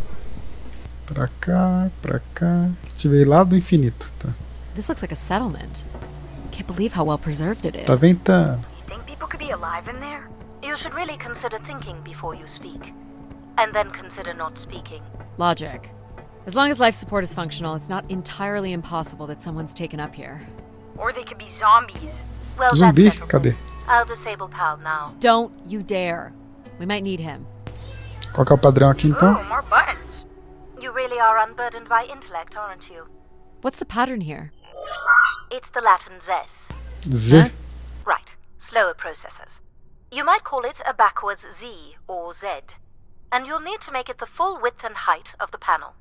Pra cá, pra cá. Tive lá do infinito. Tá, This looks like a settlement. Can't believe how well preserved it is. tá ventando. You think people could be alive in there? You should really consider thinking before you speak. And then consider not speaking. Logic. As long as life support is functional, it's not entirely impossible that someone's taken up here. Or they could be zombies. Well, Zumbi? that settles Cadê? it. I'll disable PAL now. Don't you dare. We might need him. Qual que é o padrão aqui então? Ooh, more buttons. You really are unburdened by intellect, aren't you? What's the pattern here? It's the Latin zes. Z. Huh? Right, slower processors. You might call it a backwards Z or Z. And you'll need to make it the full width and height of the panel.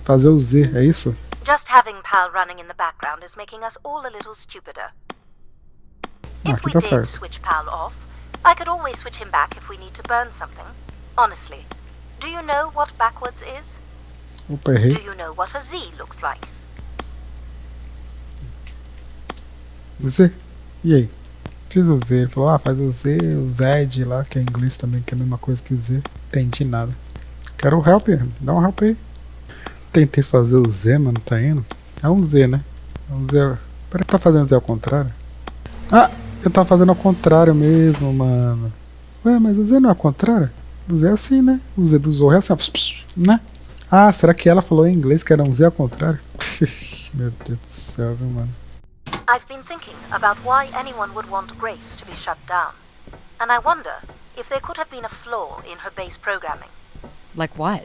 Fazer o Z, é isso? Just having PAL running in the background is making us all a little stupider. Ah, If aqui we tá did certo. switch PAL off, I could always switch him back if we need to burn something. Honestly, do you know what backwards is? Opa, errei. Do you know what a Z looks like? Z. E aí? Fiz o Z. Ele falou, faz o Z, o Z lá, que é em inglês também, que é a mesma coisa que Z. Entendi nada. Quero o help, dá um help aí. Tentei fazer o Z, mas não tá indo. É um Z, né? É um Z. Peraí, tá fazendo Z ao contrário? Ah, eu tava fazendo ao contrário mesmo, mano. Ué, mas o Z não é ao contrário? O Z é assim, né? O Z do Zorro é assim, né? Ah, será que ela falou em inglês que era um Z ao contrário? Meu Deus do céu, viu, mano? I've been thinking about why anyone would want Grace to be shut down. And I wonder if there could have been a flaw in her base programming. Like what?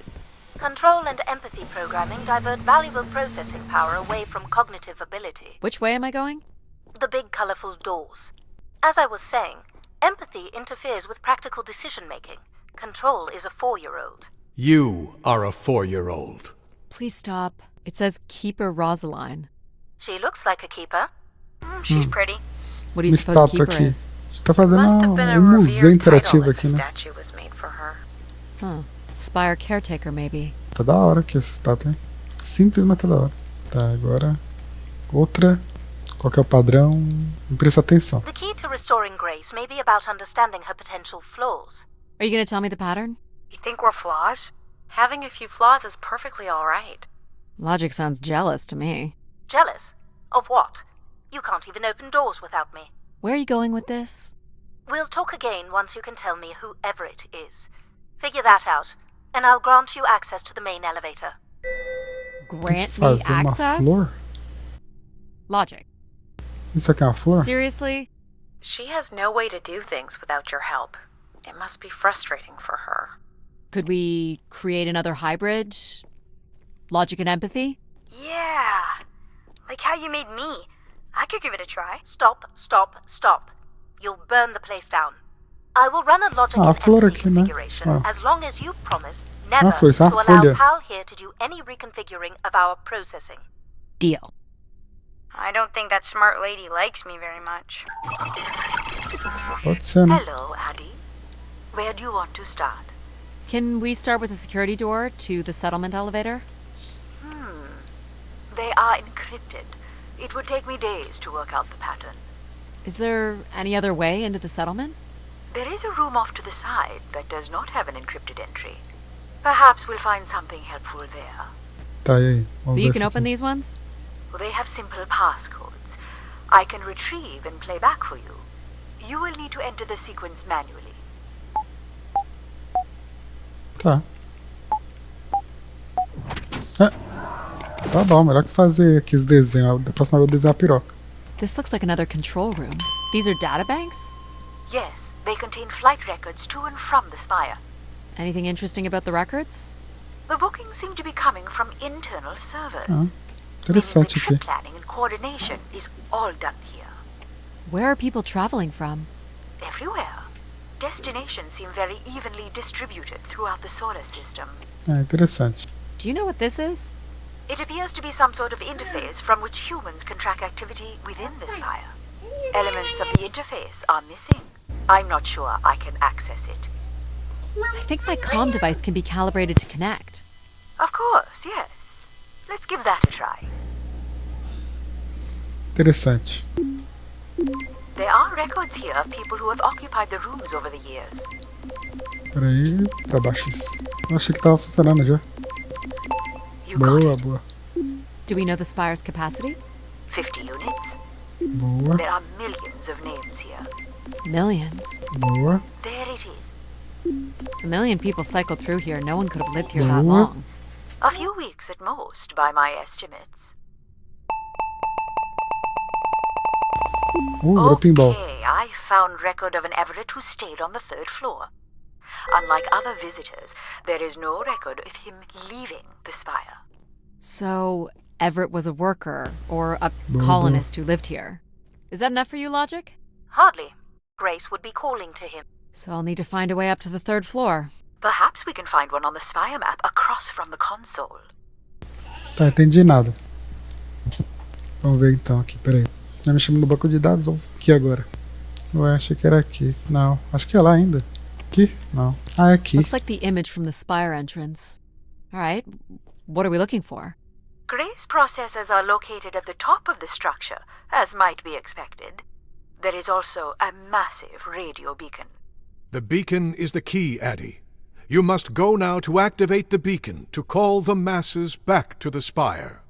Control and empathy programming divert valuable processing power away from cognitive ability. Which way am I going? The big colorful doors. As I was saying, empathy interferes with practical decision-making. Control is a 4-year-old. You are a 4-year-old. Please stop. It says Keeper Rosaline. She looks like a keeper. She's pretty. What do you suppose Estátua Keeper aqui. is? A gente tá fazendo Must have been a um museu revered title interativo if aqui, the né? statue was made for her. Huh. Spire caretaker, maybe. Tá da hora aqui essa estátua, hein? Simples, mas tá da hora. Tá, agora outra. Qual que é o padrão? Presta atenção. The key to restoring Grace may be about understanding her potential flaws. Are you gonna tell me the pattern? You think we're flaws? Having a few flaws is perfectly all right. Logic sounds jealous to me. Jealous? Of what? You can't even open doors without me. Where are you going with this? We'll talk again once you can tell me whoever it is. Figure that out, and I'll grant you access to the main elevator. Grant me Fazer uma access? flor? Logic. Isso aqui é uma flor? Seriously? She has no way to do things without your help. It must be frustrating for her. Could we create another hybrid? Logic and empathy? Yeah. Like how you made me. I could give it a try. Stop, stop, stop. You'll burn the place down. I will run a logic Ah, a and flor empathy aqui, né? configuration Ah. as long as you promise never flor, isso é to uma allow folha. PAL here to do any reconfiguring of our processing. Deal. I don't think that smart lady likes me very much. Pode ser, né? Hello, Adie. Where do you want to start? Can we start with the security door to the settlement elevator? They are encrypted. It would take me days to work out the pattern. Is there any other way into the settlement? There is a room off to the side that does not have an encrypted entry. Perhaps we'll find something helpful there. Tá, e aí? So Vamos you ver can esse open aqui. these ones? They have simple passcodes. I can retrieve and play back for you. You will need to enter the sequence manually. Tá. Tá bom, melhor que fazer aqui os desenhos. Da próxima vez eu desenho a piroca. This looks like another control room. These are databanks? Yes, they contain flight records to and from the spire. Anything interesting about the records? The bookings seem to be coming from internal servers. Interessante The aqui. trip planning and coordination is all done here. Where are people traveling from? Everywhere. Destinations seem very evenly distributed throughout the solar system. Interessante. Do you know what this is? It appears to be some sort of interface from which humans can track activity within the spire. Elements of the interface are missing. I'm not sure I can access it. I think my comm device can be calibrated to connect. Of course, yes. Let's give that a try. Interessante. There are records here of people who have occupied the rooms over the years. Peraí, pra baixo isso. Eu achei que tava funcionando já. You got Boa, it. boa. Do we know the spire's capacity? 50 units. Boa, There are millions of names here. Millions. boa. There it is. If a million people cycled through here, no one could have lived here that Boa. long. A few weeks at most, by my estimates. Virou pinball. Okay, I found record of an Everett who stayed on the 3rd floor. Unlike other visitors, there is no record of him leaving the spire. So, Everett was a worker, or a colonist who lived here. Is that enough for you, Logic? Hardly. Grace would be calling to him. So I'll need to find a way up to the 3rd floor. Perhaps we can find one on the spire map across from the console. Tá, entendi nada. Vamos ver então aqui, peraí. Eu me chamo no banco de dados ou aqui agora? Ué, achei que era aqui. Não, acho que é lá ainda. Aqui? Não. Ah, é aqui. Looks like the image from the spire entrance. Alright, what are we looking for? Grace processors are located at the top of the structure, as might be expected. There is also a massive radio beacon. The beacon is the key, Adie. You must go now to activate the beacon to call the masses back to the spire.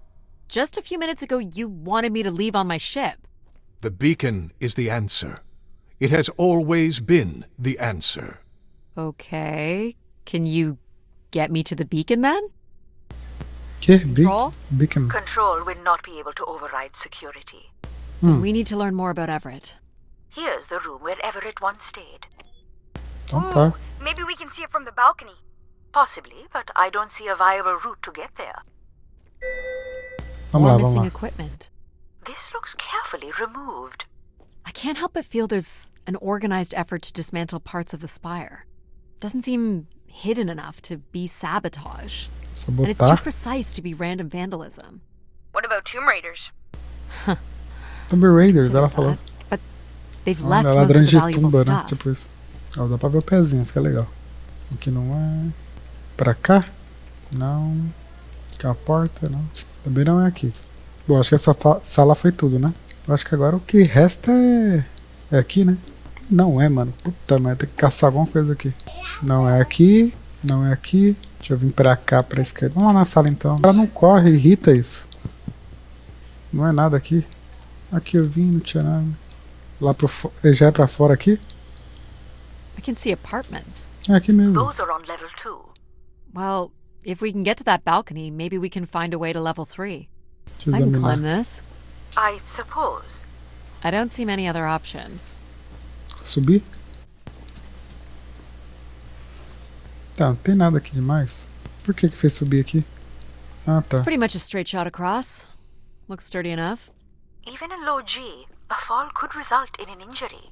Just a few minutes ago, you wanted me to leave on my ship. The beacon is the answer. It has always been the answer. Okay. Can you get me to the beacon then? Que? Control? Beacon. Control will not be able to override security. We need to learn more about Everett. Here's the room where Everett once stayed. Então tá. Maybe we can see it from the balcony. Possibly, but I don't see a viable route to get there. Vamos More lá, vamos missing lá. equipment. This looks carefully removed. I can't help but feel there's an organized effort to dismantle parts of the spire. Doesn't seem hidden enough to be sabotage. And it's too Sabotar. precise to be random vandalism. What about Tomb Raiders? Tomb Raiders, Consider ela falou. that, But they've left Olha, most of ladrões the de valuable tumba, né? stuff. Tipo isso. Ó, dá pra ver o pezinho, isso que é legal. Aqui não é. Pra cá? Não. Aqui é uma porta, não. Também não é aqui. Bom, acho que essa sala foi tudo, né? Eu acho que agora o que resta é aqui, né? Não é, mano. Puta merda, tem que caçar alguma coisa aqui. Não é aqui, não é aqui. Deixa eu vir pra cá, pra esquerda. Vamos lá na sala então. Ela não corre, irrita isso. Não é nada aqui. Aqui eu vim, não tinha nada. Lá pro já é pra fora aqui? I can see apartments. É aqui mesmo. Those are on level 2. Well, if we can get to that balcony, maybe we can find a way to level 3. Deixa eu I can examinar. climb this. I suppose. I don't see many other options. Subir? Tá, não tem nada aqui demais. Por que fez subir aqui? Ah, tá. Pretty much a straight shot across. Looks sturdy enough. Even in low G, a fall could result in an injury.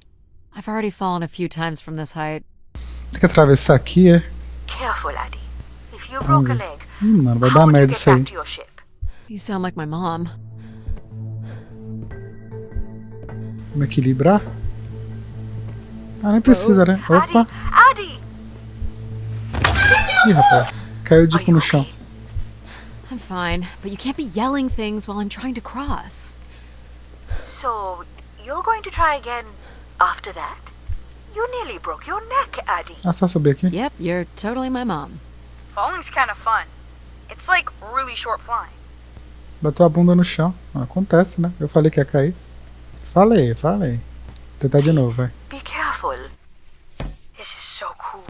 I've already fallen a few times from this height. Tem que atravessar aqui, é? Careful, Adie. If you broke a leg, Mano, vai how dar would you merda get isso aí. back to your ship? You sound like my mom. Vamos equilibrar? Ah, nem precisa, né? Opa! Adie! Ih, rapaz. Caiu de no chão. I'm fine, but you can't be yelling things while I'm trying to cross. So, you're going to try again after that? You nearly broke your neck, Adie. Ah, só subir aqui? Yep, you're totally my mom. Falling's kind of fun. It's like really short flying. Bateu a bunda no chão. Acontece, né? Eu falei que ia cair. Falei. Tentar de novo, vai. Be careful. This is so cool.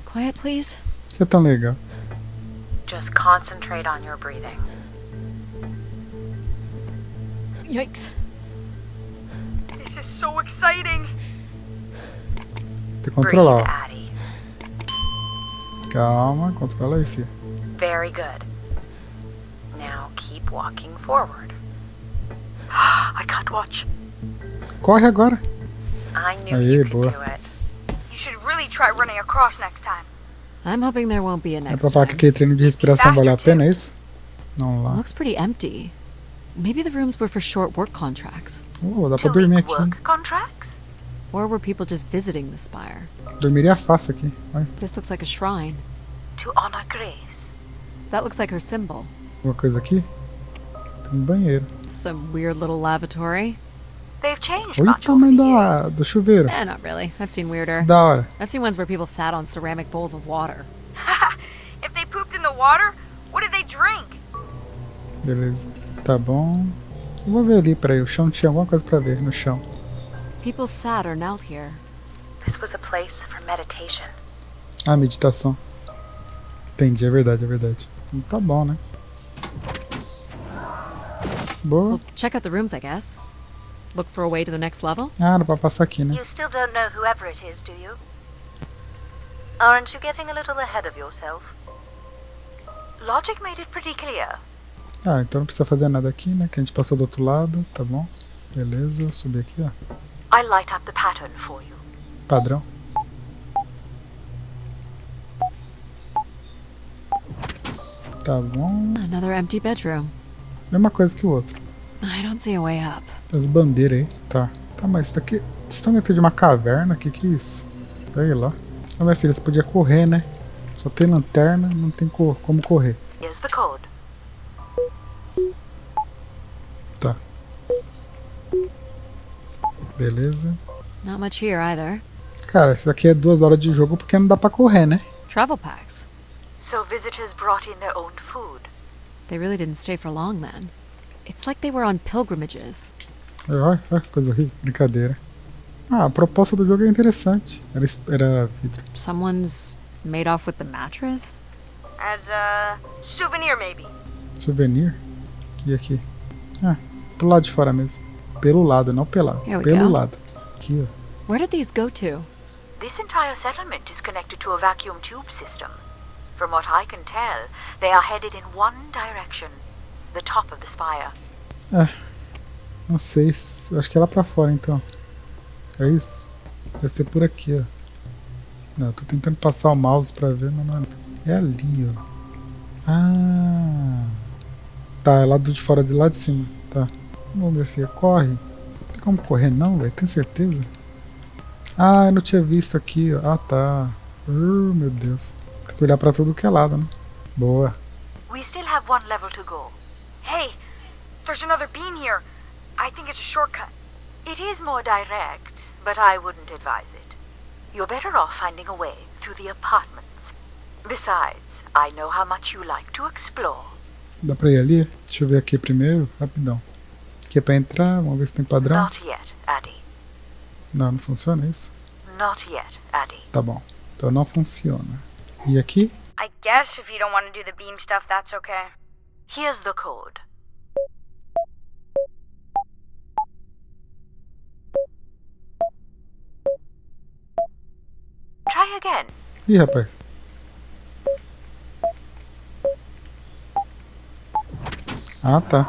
Quiet, please. Você é tão legal. Just concentrate on your breathing. Yikes. This is so exciting. Tem que controlar, Breathe, ó. Adie. Calma, controla aí, filho. Very good. Now keep walking forward. I can't watch. Corre agora. I knew Aê, you could boa. do it. You should really try running across next time. I'm hoping there won't be a É next pra falar que time. aquele treino de respiração valeu a pena, é isso? Vamos lá. Looks pretty empty. Maybe the rooms were for short work contracts. Oh, dá pra dormir aqui. Work contracts? Or were people just visiting the spire? Dormiria fácil aqui. Vai. This looks like a shrine. To honor Grace? That looks like her symbol. Alguma coisa aqui? Tem um banheiro. Some weird little lavatory. They've changed Olha o much over tamanho the years. do chuveiro. Not really. I've seen weirder. Da hora. I've seen ones where people sat on ceramic bowls of water. If they pooped in the water, what did they drink? Beleza. Tá bom. Eu vou ver ali, peraí. O chão tinha alguma coisa pra ver no chão. People sat or knelt here. This was a place for meditation. Ah, meditação. Entendi, é verdade, é verdade. Então tá bom, né? Boa. Well, check out the rooms, I guess. Look for a way to the next level? Ah, dá pra passar aqui, né? You still don't know whoever it is, do you? Aren't you getting a little ahead of yourself? Logic made it pretty clear. Ah, então não precisa fazer nada aqui, né? Que a gente passou do outro lado, tá bom. Beleza, eu subi aqui, ó. I light up the pattern for you. Padrão. Tá bom. Another empty bedroom. Mesma coisa que o outro. I don't see a way up. As bandeiras aí. Tá. Tá, mas isso daqui... Vocês estão dentro de uma caverna? Que é isso? Sei lá. Ô, minha filha, você podia correr, né? Só tem lanterna, não tem como correr. Here's the code. Tá. Beleza. Not much here either. Cara, isso daqui é 2 horas de jogo porque não dá pra correr, né? Travel packs. So visitors brought in their own food. They really didn't stay for long then. It's like they were on pilgrimages. Olha, coisa horrível. Brincadeira. Ah, a proposta do jogo é interessante. Era vidro. Someone's made off with the mattress? As a souvenir, maybe. Souvenir. E aqui? Ah, pro lado de fora mesmo. Pelo lado, não pelado. Here we Pelo go. lado. Aqui, ó. Where did these go to? This entire settlement is connected to a vacuum tube system. From what I can tell, they are headed in one direction. The top of the spire. Não sei, acho que é lá pra fora então. É isso? Deve ser por aqui, ó. Não, eu tô tentando passar o mouse pra ver, mas não é ali, ó. Ah. Tá, é lá de fora, de lá de cima. Tá. Ô, minha filha, corre. Não tem como correr não, velho? Tem certeza? Ah, eu não tinha visto aqui, ó. Ah, tá. Meu Deus. Tem que olhar pra tudo que é lado, né? Boa. We still have one level to go. Hey, there's another beam here. I think it's a shortcut. It is more direct, but I wouldn't advise it. You're better off finding a way through the apartments. Besides, I know how much you like to explore. Dá pra ir ali? Deixa eu ver aqui primeiro, rapidão. Aqui é pra entrar, vamos ver se tem padrão. Not yet, Adie. Não, não funciona isso? Not yet, Adie. Tá bom. Então não funciona. E aqui? I guess if you don't want to do the beam stuff, that's okay. Here's the code. Try again. Ih, rapaz. Ah, tá.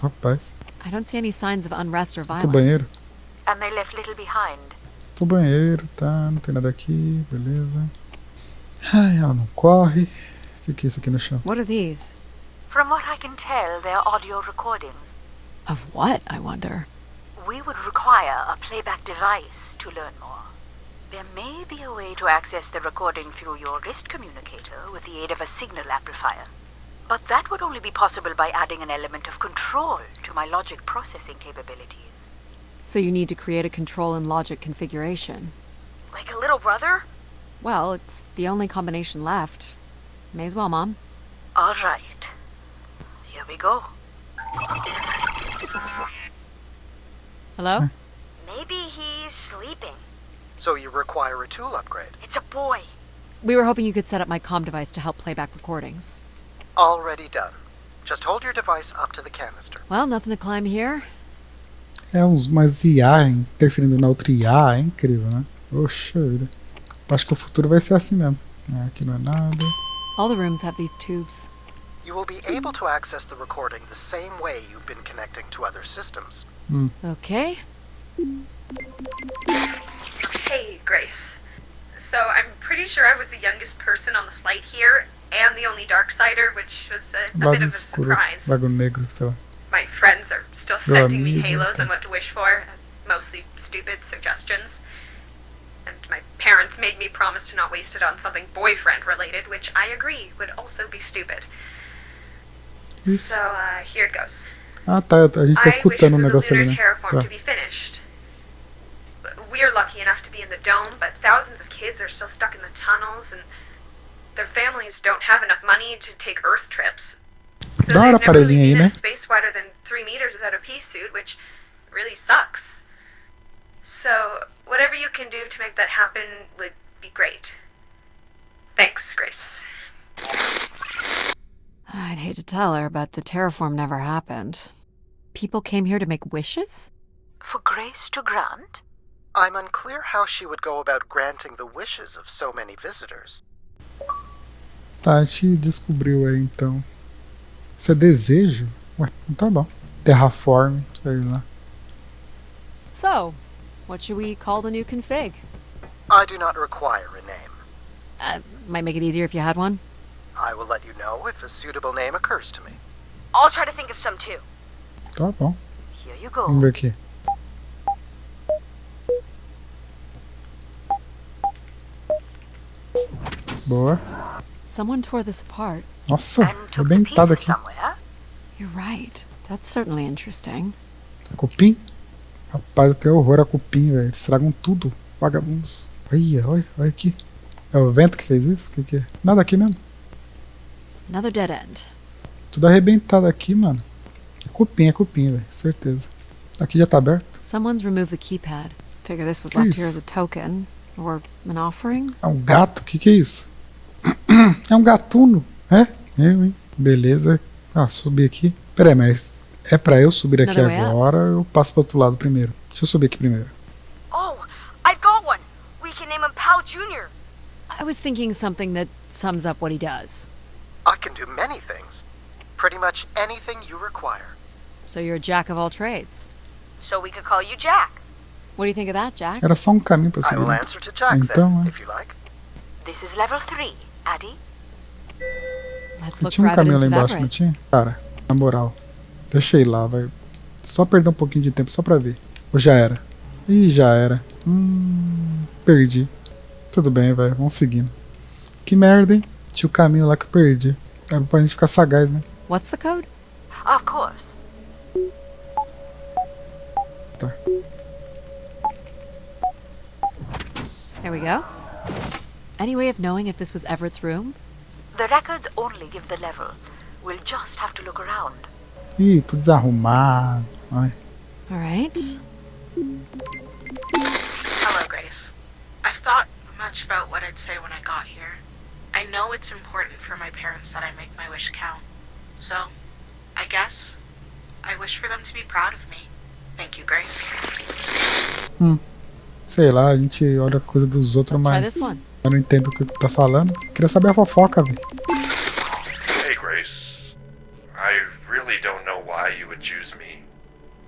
Rapaz. I don't see any signs of unrest or Tô violence. banheiro. And they left little behind. Tô banheiro, tá. Não tem nada aqui, beleza. Ai, ela não corre. O que é isso aqui no chão? What are these? From what I can tell, they're audio recordings. Of what, I wonder? We would require a playback device to learn more. There may be a way to access the recording through your wrist communicator with the aid of a signal amplifier. But that would only be possible by adding an element of control to my logic processing capabilities. So you need to create a control and logic configuration. Like a little brother? Well, it's the only combination left. May as well, Mom. All right. Here we go. Hello? Maybe he's sleeping. So you require a tool upgrade. It's a boy. We were hoping you could set up my comm device to help play back recordings. Already done. Just hold your device up to the canister. Well, nothing to climb here. É umas IA interferindo na outra IA, é incrível, né? Oxa vida. Acho que o futuro vai ser assim mesmo. Aqui não é nada. All the rooms have these tubes. You will be able to access the recording the same way you've been connecting to other systems. Okay. Hey, Grace. So I'm pretty sure I was the youngest person on the flight here, and the only Darksider, which was a bit of a surprise. Lago Negro, sei lá. My friends are still sending me halos on what to wish for, mostly stupid suggestions. And my parents made me promise to not waste it on something boyfriend-related, which I agree would also be stupid. Isso. So, here it goes. Ah, tá. A gente tá escutando negócio ali, né? Tá. To be finished. We're lucky enough to be in the dome, but thousands of kids are still stuck in the tunnels, and their families don't have enough money to take Earth trips. So Da hora a they've never really paredinha aí, been in né? a space wider than 3 meters without a pea suit, which really sucks. So, whatever you can do to make that happen would be great. Thanks, Grace. I'd hate to tell her, but the terraform never happened. People came here to make wishes? For Grace to grant? I'm unclear how she would go about granting the wishes of so many visitors. Tá, a gente descobriu aí então. Isso é desejo? Ué, então tá bom. Terraform, sei lá. So, what should we call the new config? I do not require a name. Might make it easier if you had one. I will let you know if a suitable name occurs to me. I'll try to think of some too. Tá bom. Here you go. Vamos ver aqui. Boa. Someone tore this apart. Nossa, And took the arrebentado pieces aqui. somewhere. You're right. That's certainly interesting. Cupim? Rapaz, eu tenho horror a cupim, velho. Eles estragam tudo. Vagabundos. Olha aqui. É o vento que fez isso? O que é? Nada aqui mesmo. Another dead end. Tudo arrebentado aqui, mano. É cupim, velho. Certeza. Aqui já tá aberto. Someone's removed the keypad. Figure this was Que left here isso? as a token. Or an offering? É um gato? O que é isso? É um gatuno. É? Eu, hein? Beleza. Ah, subi aqui. Pera aí, mas é pra eu subir aqui Another way up. agora ou eu passo pro outro lado primeiro? Deixa eu subir aqui primeiro. Oh, I've got one. We can name him Pal Jr. I was thinking something that sums up what he does. I can do many things. Pretty much anything you require. So you're a jack of all trades. So we could call you Jack. What do you think of that, Jack? Era só um caminho pra I seguir. will né? answer to Jack Então, then, é. if you like. This is level 3, Adie. Let's E look tinha for um caminho lá evidence of embaixo, não Everett. tinha? Cara, na moral. Deixa eu ir lá, vai. Só perder um pouquinho de tempo só pra ver. Ou já era? Ih, já era. Perdi. Tudo bem, vai. Vamos seguindo. Que merda, hein? Tinha o caminho lá que eu perdi. É pra gente ficar sagaz, né? What's the code? Of course. Tá. There we go. Any way of knowing if this was Everett's room? The records only give the level. We'll just have to look around. Ih, tudo desarrumado. Ai. Alright. Hello, Grace. I've thought much about what I'd say when I got here. I know it's important for my parents that I make my wish count. So, I guess I wish for them to be proud of me. Thank you, Grace. Sei lá, a gente olha a coisa dos outros, Let's try mas this one. eu não entendo o que tá falando. Queria saber a fofoca, velho. Hey, Grace. I really don't know why you would choose me.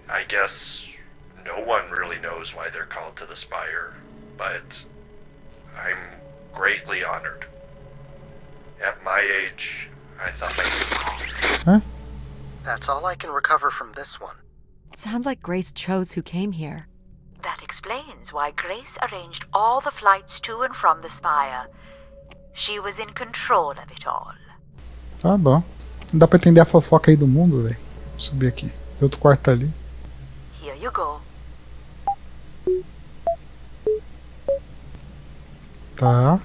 I guess no one really knows why they're called to the spire, but I'm greatly honored. At my age, I thought Hã? That's all I can recover from this one. It sounds like Grace chose who came here. That explains why Grace arranged all the flights to and from the spire. She was in control of it all. Tá bom. Não dá pra entender a fofoca aí do mundo, velho. Vou subir aqui. Outro quarto ali. Here you go. Tá.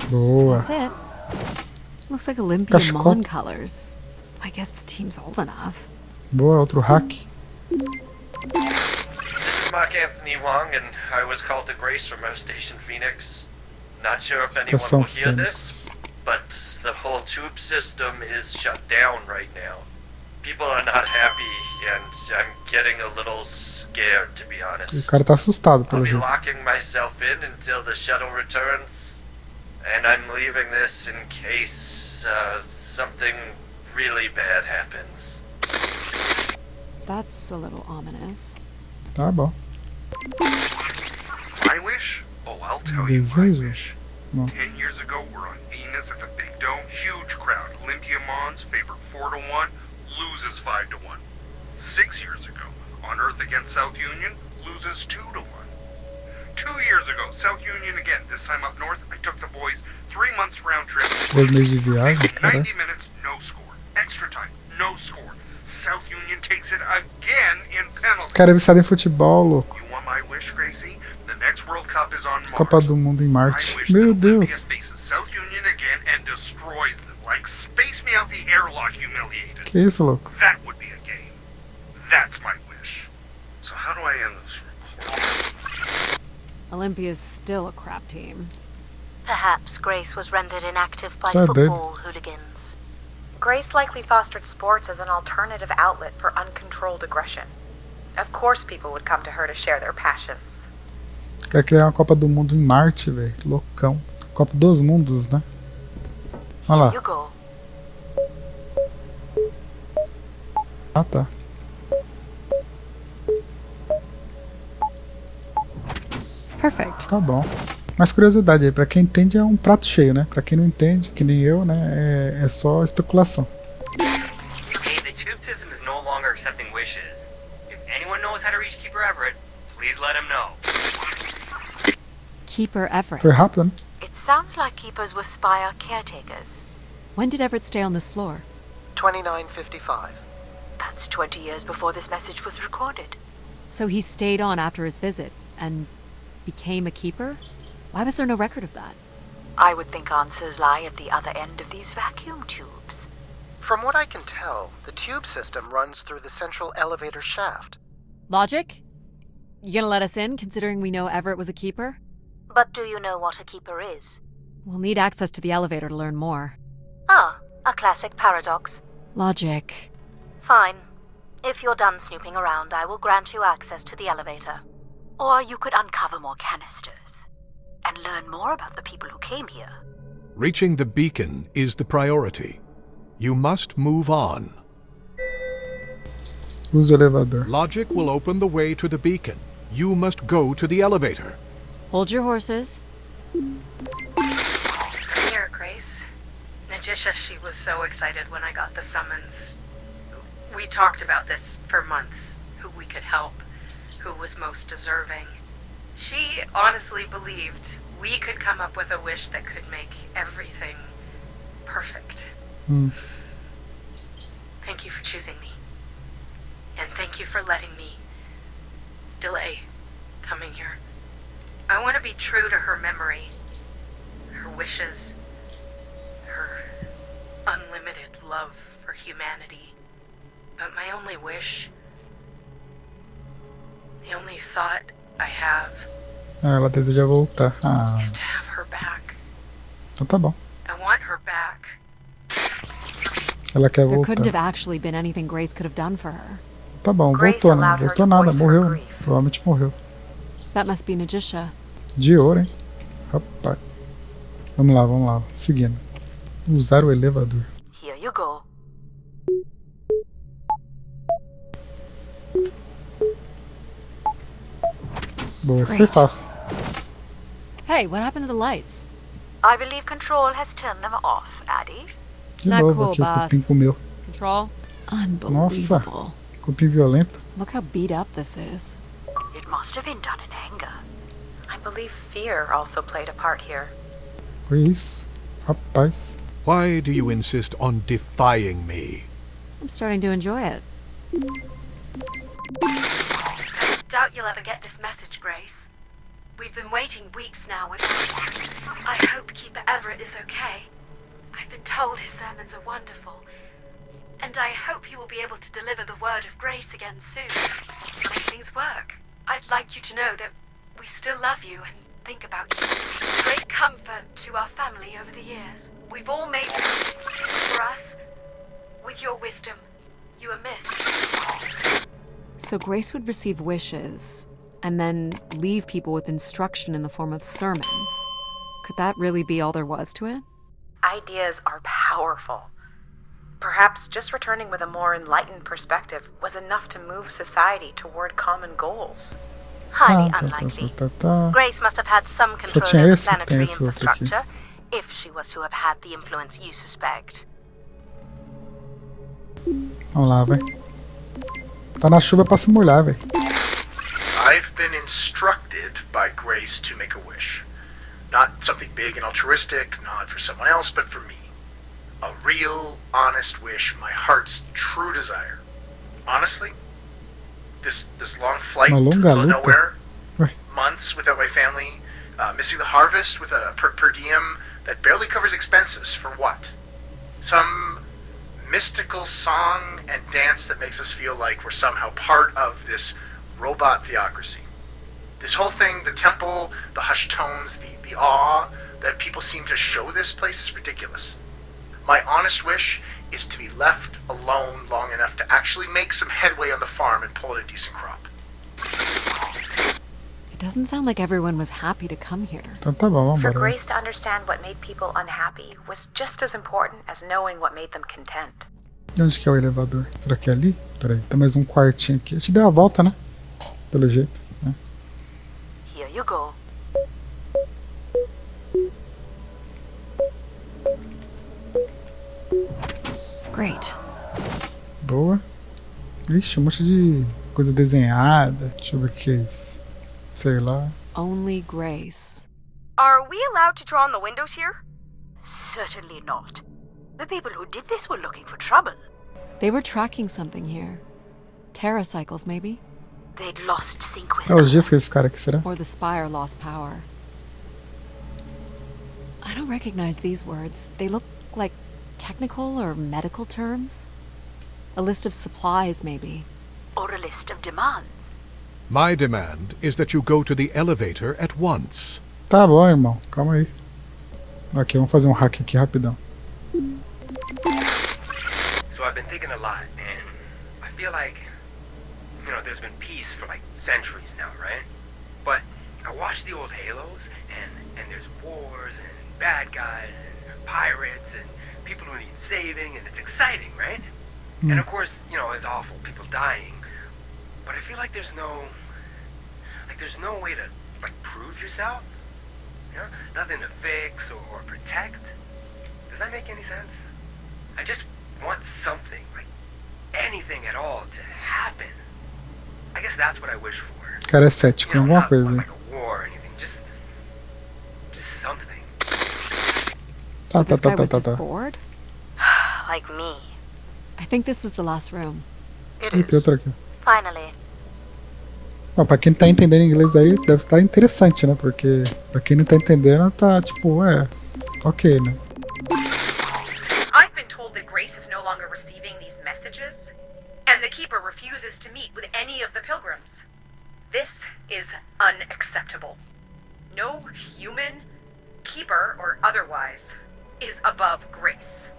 Boa. That's it. Looks like Olympia Cachecol. Mon colors. I guess the team's old enough. Boa, outro hack. this is Mark Anthony Wong, and I was called to Grace from our station Phoenix. Not sure if anyone Estação will hear Fênix. this, but the whole tube system is shut down right now. People are not happy, and I'm getting a little scared, to be O honest. cara tá assustado, I'll pelo be jeito. locking myself in until the shuttle returns, and I'm leaving this in case something really bad happens. That's a little ominous. Tá bom. My wish? Oh, I'll tell you my Desejo? wish. Não. 10 years ago, we're on Venus at the Big Dome. Huge crowd. Olympia Mons favored 4-1, loses 5-1. 6 years ago, on Earth against South Union, loses 2-1. 2 years ago, South Union again. This time up north, I took the boys 3 months round trip. 3 meses de viagem, 90 cara. minutes, no score. Extra time, no score. South Union takes it again in penalties. Cara, é viciado em futebol, louco. You want my wish, Gracie? The next World Cup is on Mars. Copa do Mundo em I Marte. wish Meu that Olympia Deus. faces South Union again and destroys them. Like space me out the airlock humiliated. Que isso, louco? That would be a game. That's my wish. So how do I end this recording? Olympia's still a crap team. Perhaps Grace was rendered inactive by So dead. football hooligans. Grace likely fostered sports as an alternative outlet for uncontrolled aggression. Of course people would come to her to share their passions. Quer criar uma Copa do Mundo em Marte, velho. Loucão. Copa dos Mundos, né? Olha lá. You go. Ah, tá. Perfect. Tá bom. Mas curiosidade aí, pra quem entende é um prato cheio, né? Pra quem não entende, que nem eu, né? É só especulação. Hey, the tube system is no longer accepting wishes. If anyone knows how to reach Keeper Everett, please let him know. Keeper Everett. Foi rápido, né? It sounds like keepers were spire caretakers. When did Everett stay on this floor? 2955. That's 20 years before this message was recorded. So he stayed on after his visit and became a keeper? Why was there no record of that? I would think answers lie at the other end of these vacuum tubes. From what I can tell, the tube system runs through the central elevator shaft. Logic? You gonna let us in, considering we know Everett was a keeper? But do you know what a keeper is? We'll need access to the elevator to learn more. Ah, a classic paradox. Logic. Fine. If you're done snooping around, I will grant you access to the elevator. Or you could uncover more canisters and learn more about the people who came here. Reaching the beacon is the priority. You must move on. Use o elevador. Logic will open the way to the beacon. You must go to the elevator. Hold your horses. Come here, Grace. Najisha, she was so excited when I got the summons. We talked about this for months, who we could help, who was most deserving. She honestly believed we could come up with a wish that could make everything perfect. Thank you for choosing me. And thank you for letting me delay coming here. I want to be true to her memory, her wishes, her unlimited love for humanity. But my only wish, the only thought I have, Ah, ela deseja voltar. Ah, is to have her back. então tá bom. I want her back. Ela quer There couldn't have voltar. actually been anything Grace could have done for her. Tá bom, Grace voltou, né? allowed her Voltou to nada, voice her morreu. Né? grief. Provavelmente morreu. That must be Najisha. De ouro, hein? Rapaz. Vamos lá. Seguindo. Usar o elevador. Here you go. Boa, isso foi fácil. Hey, what happened to the lights? I believe Control has turned them off, Adie. De Not novo, cool, aqui o boss. cupim comeu. Control? Nossa, Unbelievable. cupim violento. Look how beat up this is. It must have been done in anger. I believe fear also played a part here. Foi isso. Rapaz. Why do you insist on defying me? I'm starting to enjoy it. Doubt you'll ever get this message, Grace. We've been waiting weeks now with... I hope Keeper Everett is okay. I've been told his sermons are wonderful. And I hope he will be able to deliver the word of grace again soon. Make things work. I'd like you to know that we still love you and think about you. Great comfort to our family over the years. We've all made them for us. With your wisdom, you are missed. So Grace would receive wishes and then leave people with instruction in the form of sermons. Could that really be all there was to it? Ideas are powerful. Perhaps just returning with a more enlightened perspective was enough to move society toward common goals. Highly unlikely. Grace must have had some control over planetary infrastructure, if she was to have had the influence you suspect. Vamos lá, vai. Tá na chuva pra se molhar, velho. I've been instructed by Grace to make a wish. Not something big and altruistic, not for someone else, but for me. A real, honest wish, my heart's true desire. Honestly, this long flight to the middle of nowhere, months without my family, missing the harvest with a per diem that barely covers expenses, for what? Some mystical song and dance that makes us feel like we're somehow part of this robot theocracy. This whole thing, the temple, the hushed tones, the awe that people seem to show this place is ridiculous. My honest wish is to be left alone long enough to actually make some headway on the farm and pull in a decent crop. It doesn't sound like everyone was happy to come here. Então tá bom, vamos For embora. Grace to understand what made people unhappy was just as important as knowing what made them content. E onde que é o elevador? Será que é ali? Peraí, tem mais um quartinho aqui. A gente deu a volta, né? Pelo jeito, né? Here you go. Great. Boa. Ixi, um monte de coisa desenhada. Deixa eu ver o que é isso. Sei lá. Only Grace. Are we allowed to draw on the windows here? Certainly not. The people who did this were looking for trouble. They were tracking something here. Terracycles, maybe? They'd lost sync with É os dias que eles ficaram aqui, será? Or the spire lost power. I don't recognize these words. They look like technical or medical terms. A list of supplies, maybe. Or a list of demands. My demand is that you go to the elevator at once. Tá bom, irmão. Calma aí. Aqui, vamos fazer um hack aqui rapidão. So I've been thinking a lot, and I feel like, there's been peace for like centuries now, right? But I watch the old Halos, and there's wars, and bad guys, and pirates, and people who need saving, and it's exciting, right? And of course, it's awful, people dying. But I feel like there's no way to, prove yourself. Nothing to fix or protect. Does that make any sense? I just want something, anything at all to happen. I guess that's what I wish for. O cara é cético em alguma coisa. Not like a war or anything, just something. So this guy was just bored? Like me. I think this was the last room. It Tem outra aqui. Finally. Bom, pra quem tá entendendo inglês aí, deve estar interessante, né? Porque pra quem não tá entendendo, tá tipo, ok, né? I've been told that Grace is no longer receiving these messages, and the Keeper refuses to meet with any of the pilgrims. This is unacceptable. No human, Keeper or otherwise, is above Grace.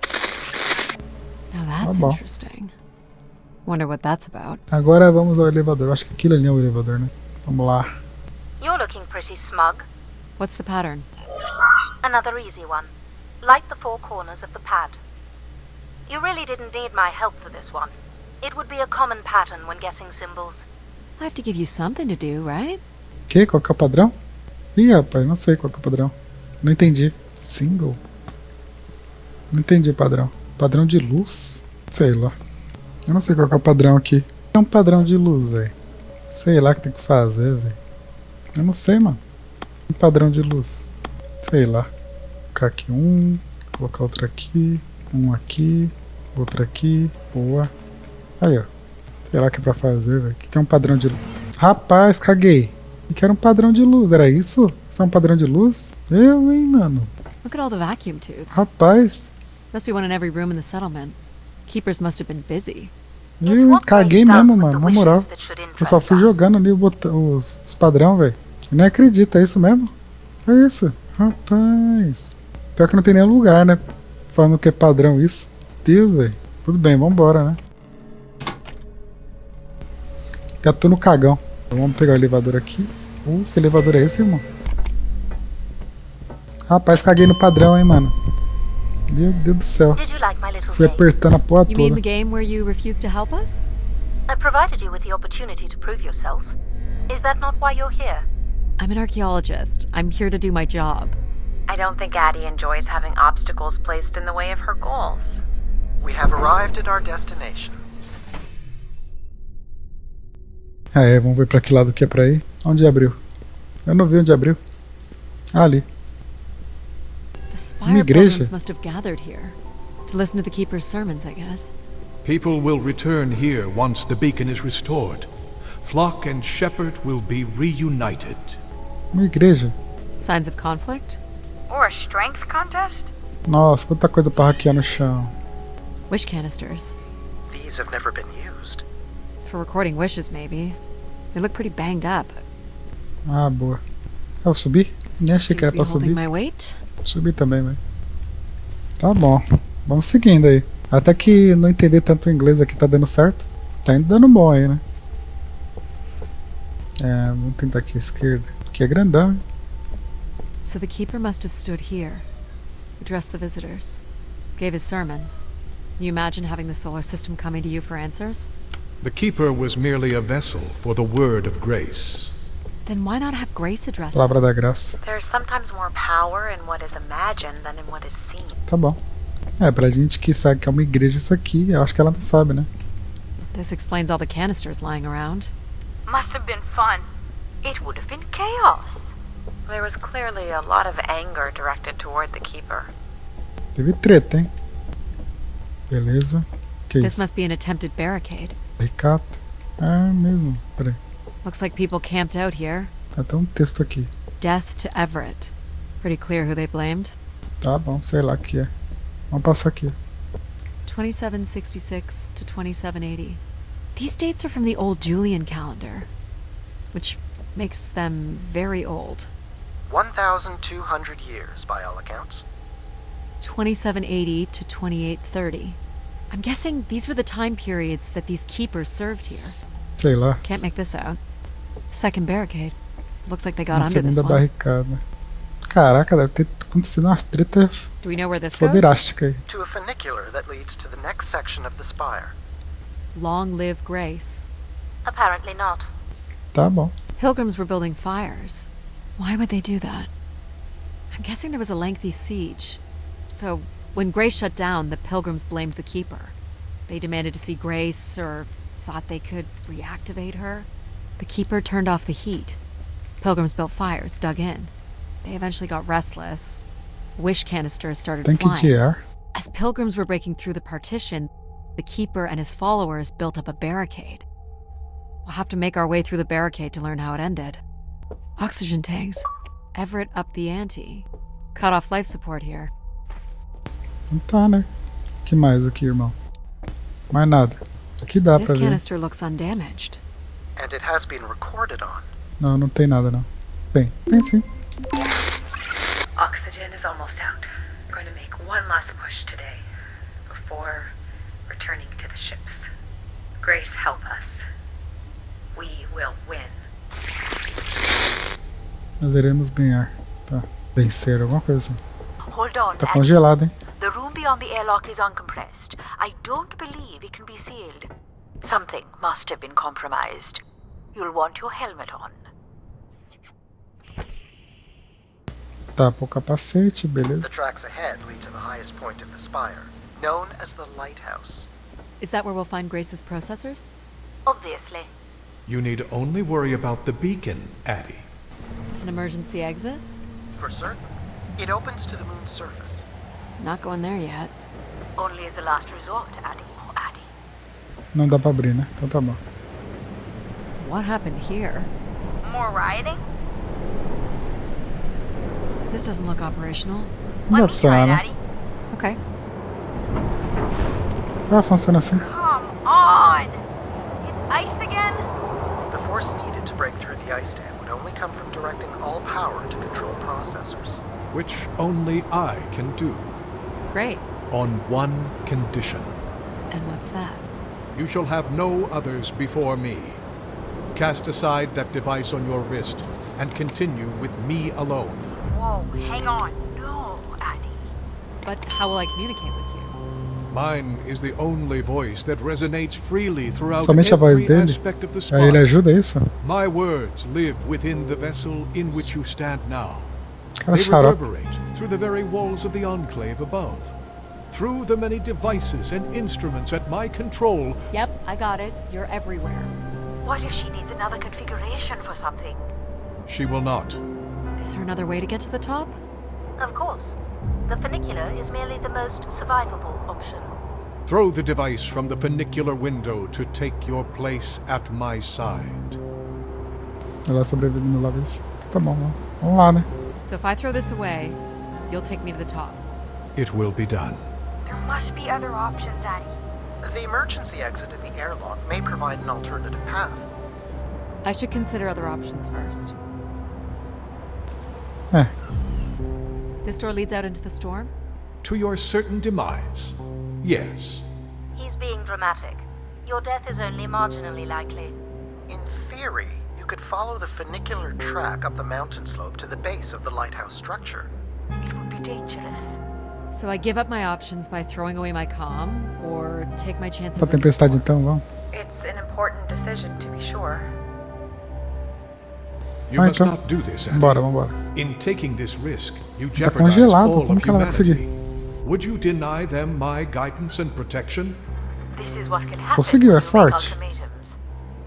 Now that's interesting. Wonder what that's about. Agora vamos ao elevador. Acho que aquilo ali é o elevador, né? Vamos lá. You're looking pretty smug. What's the pattern? Another easy one. Light the four corners of the pad. You really didn't need my help for this one. It would be a common pattern when guessing symbols. I have to give you something to do, right? Que? Qual que é o padrão? Ih, rapaz, não sei qual que é o padrão. Não entendi. Single? Não entendi o padrão. Padrão de luz? Sei lá. Eu não sei qual que é o padrão aqui. É um padrão de luz, velho. Sei lá o que tem que fazer, velho. Eu não sei, mano. Um padrão de luz. Sei lá. Vou colocar aqui um. Colocar outro aqui. Um aqui. Outro aqui. Boa. Aí, ó. Sei lá o que é pra fazer, velho. O que é um padrão de luz? Rapaz, caguei. Eu quero um padrão de luz. Era isso? Isso é um padrão de luz? Eu, hein, mano. Look at all the vacuum tubes. Rapaz. Must be one in every room in the settlement. Keepers must have been busy. E caguei mesmo, mano, na moral. Eu só fui jogando ali os padrão, velho. Nem acredita, é isso mesmo? É isso, rapaz. Pior que não tem nenhum lugar, né? Falando que é padrão isso. Deus, velho. Tudo bem, vambora, né? Já tô no cagão. Então, vamos pegar o elevador aqui. Que elevador é esse, irmão? Rapaz, caguei no padrão, hein, mano. Meu Deus do céu. Fui apertando a porra toda. You mean the game where you refused to help us? I provided you with the opportunity to prove yourself. Is that not why you're here? I'm an archaeologist. I'm here to do my job. I don't think Adie enjoys having obstacles placed in the way of her goals. We have arrived at our destination. Vamos ver pra que lado que é pra ir. Onde abriu? Eu não vi onde abriu. Ali. The Spire pilgrims must have gathered here to listen to the Keeper's sermons, I guess. People will return here once the beacon is restored. Flock and shepherd will be reunited. Uma igreja. Signs of conflict? Or a strength contest? Nossa, quanta coisa pra hackear no chão. Wish canisters. These have never been used. For recording wishes, maybe. They look pretty banged up. Ah, boa. Eu subi? Nem achei que era pra subir. My weight? Subi também, velho. Tá bom. Vamos seguindo aí. Até que não entender tanto o inglês aqui tá dando certo. Tá indo dando bom aí, né? Vamos tentar aqui a esquerda. Aqui é grandão, hein? So the Keeper must have stood here, addressed the visitors, gave his sermons. Can you imagine having the solar system coming to you for answers? The Keeper was merely a vessel for the word of grace. Then why not have Grace address Palavra da graça. There's sometimes more power in what is imagined than in what is seen. Tá bom. Pra gente que sabe que é uma igreja isso aqui, eu acho que ela não sabe, né? This explains all the canisters lying around. Must have been fun. It would have been chaos. There was clearly a lot of anger directed toward the Keeper. Teve treta, hein? Beleza. Que This isso? must be an attempted barricade. Ricato. Mesmo. Peraí. Looks like people camped out here. Até um texto aqui. Death to Everett. Pretty clear who they blamed. Tá bom, sei lá o que é. Vamos passar aqui. 2766 to 2780. These dates are from the old Julian calendar, which makes them very old. 1,200 years, by all accounts. 2780 to 2830. I'm guessing these were the time periods that these keepers served here. Sei lá. Can't make this out. Second barricade. Looks like they got Uma under this segunda one. barricada. Caraca, deve ter acontecido uma treta Do we know where this goes? foderástica aí. To a funicular that leads to the next section of the spire. Long live Grace. Apparently not. Tá bom. Pilgrims were building fires. Why would they do that? I'm guessing there was a lengthy siege. So, when Grace shut down, the Pilgrims blamed the Keeper. They demanded to see Grace, or thought they could reactivate her. The Keeper turned off the heat. Pilgrims built fires, dug in. They eventually got restless. Wish canisters started flying. As Pilgrims were breaking through the partition, the Keeper and his followers built up a barricade. We'll have to make our way through the barricade to learn how it ended. Oxygen tanks. Everett upped the ante. Cut off life support here. Não tá, né? Que mais aqui, irmão? Mais nada. Aqui dá pra This ver. canister looks undamaged. And it has been recorded on. Não, não tem nada, não. Tem sim. Oxygen is almost out. I'm going to make one last push today before returning to the ships. Grace, help us. We will win. Nós iremos ganhar. Tá. Vencer, alguma coisa assim. Hold on. Tá congelado, hein? The room beyond the airlock is uncompressed. I don't believe it can be sealed. Something must have been compromised. You'll want your helmet on. Tapa o capacete, beleza. The tracks ahead lead to the highest point of the spire, known as the lighthouse. Is that where we'll find Grace's processors? Obviously. You need only worry about the beacon, Adie. An emergency exit? For certain. It opens to the moon's surface. Not going there yet. Only as a last resort, Adie. Oh, Adie. Não dá pra abrir, né? Então tá bom. What happened here? More rioting? This doesn't look operational. Não vai funcionar, né? Okay. Funciona assim. Come on! come from directing all power to control processors. Which only I can do. Great. On one condition. And what's that? You shall have no others before me. Cast aside that device on your wrist and continue with me alone. Whoa, hang on. No, Adie. But how will I communicate with you? Mine is the only voice that resonates freely throughout Somente a voz every dele. aspect of the Aí ele spot. ajuda isso? My words live within the vessel in which you stand now. Cara They xarope. reverberate through the very walls of the enclave above. Through the many devices and instruments at my control. Yep, I got it. You're everywhere. What if she needs another configuration for something? She will not. Is there another way to get to the top? Of course. The funicular is merely the most survivable option. Throw the device from the funicular window to take your place at my side. Ela sobrevive no lado desse. Tá bom, vamos lá, né? So if I throw this away, you'll take me to the top. It will be done. There must be other options, Adie. The emergency exit in the airlock may provide an alternative path. I should consider other options first. É. This door leads out into the storm? To your certain demise. Yes. He's being dramatic. Your death is only marginally likely. In theory, you could follow the funicular track up the mountain slope to the base of the lighthouse structure. It would be dangerous. So I give up my options by throwing away my comm, or take my chances. Pra tempestade então, vamos. It's an important decision, to be sure. You must então. not do this, Adie. Vambora. In taking this risk, you Tá jeopardize congelado, all como of que ela vai humanity. conseguir? Would you deny them my guidance and protection? This is what can happen. Conseguiu, é if you make forte. ultimatums.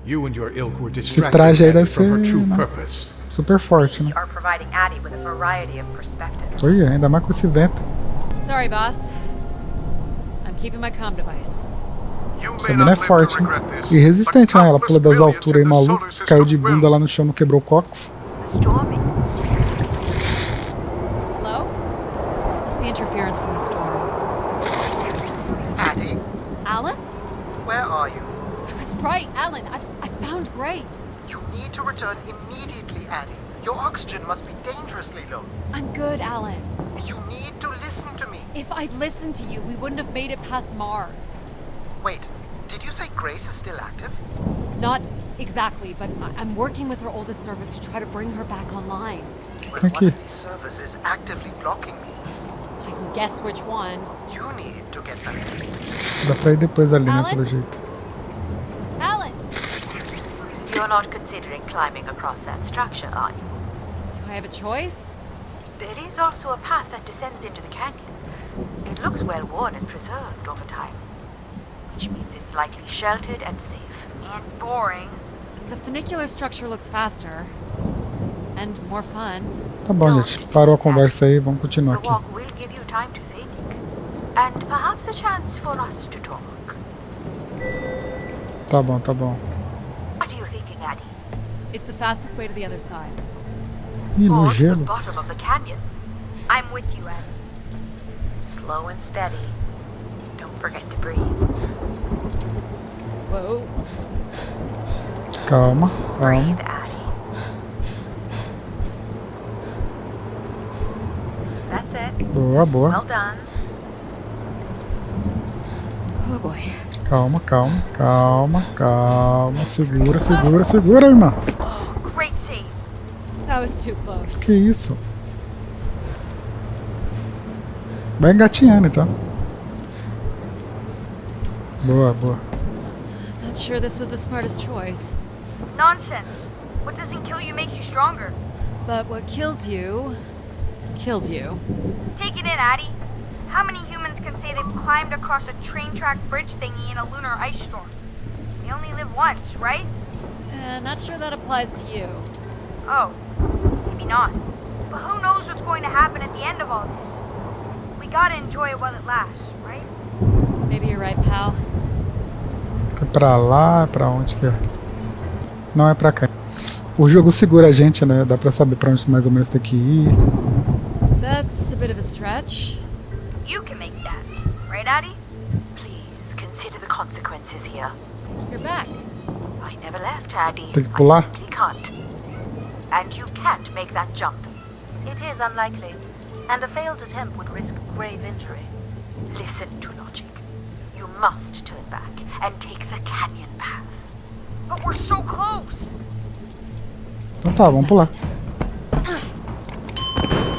You and your ilk were Esse distracted traje aí deve from her ser, true né, purpose. super forte, né? We are providing Adie with a variety of perspectives. Olha, ainda mais com esse vento. Sorry, boss. I'm keeping my comm device. Essa mina é forte, né? E resistente, né? Ela pula das alturas aí, maluco. Caiu de bunda lá no chão, não quebrou o cox. Hello? Must be interference from the storm. Adie, Alan? where are you? I was right, Alan. I found Grace. You need to return immediately, Adie. Your oxygen must be dangerously low. I'm good, Alan. You need to listen to me. If I'd listened to you, we wouldn't have made it past Mars. Wait, did you say Grace is still active? Not exactly, but I'm working with her oldest service to try to bring her back online. Well, Thank one you. of these servers is actively blocking me. I can guess which one. You need to get back. Dá pra ir depois ali, né, Alan? pelo jeito. Alan! You're not considering climbing across that structure, are you? Do I have a choice? There is also a path that descends into the canyon. It looks well worn and preserved over time, which means it's likely sheltered and safe. And boring. The funicular structure looks faster. And more fun. Tá bom, gente. Parou a conversa aí, vamos continuar The aqui. walk will give you time to think, and perhaps a chance for us to talk. Tá bom, tá bom. What are you thinking, Adie? It's the fastest way to the other side. Ih, no Or to the gelo. bottom of the canyon. I'm with you, Adie. Slow and steady. Don't forget to breathe. Whoa. Calma, Breathe, calma. Adie. That's it. Boa, boa. Well done. Oh boy. Calma, calma, calma, calma. Segura, segura, segura, irmã. Great save. That was too close. Que isso? Vai engatinhando, então. Boa, boa. Not sure this was the smartest choice. Nonsense. What doesn't kill you makes you stronger. But what kills you... kills you. Take it in, Adie. How many humans can say they've climbed across a train track bridge thingy in a lunar ice storm? We only live once, right? Not sure that applies to you. Oh, maybe not. But who knows what's going to happen at the end of all this? We gotta enjoy it while it lasts, right? Maybe you're right, pal. É pra lá, é pra onde que é? Não, é pra cá. O jogo segura a gente, né? Dá pra saber pra onde mais ou menos tem que ir. That's a bit of a stretch. You can make that, right, Adie? Please consider the consequences here. You're back. I never left, Adie. Tem que pular? I simply can't. and you can't make that jump. It is unlikely, and a failed attempt would risk grave injury. Listen to logic. You must turn back and take the canyon path. But we're so close. Então tá, vamos pular.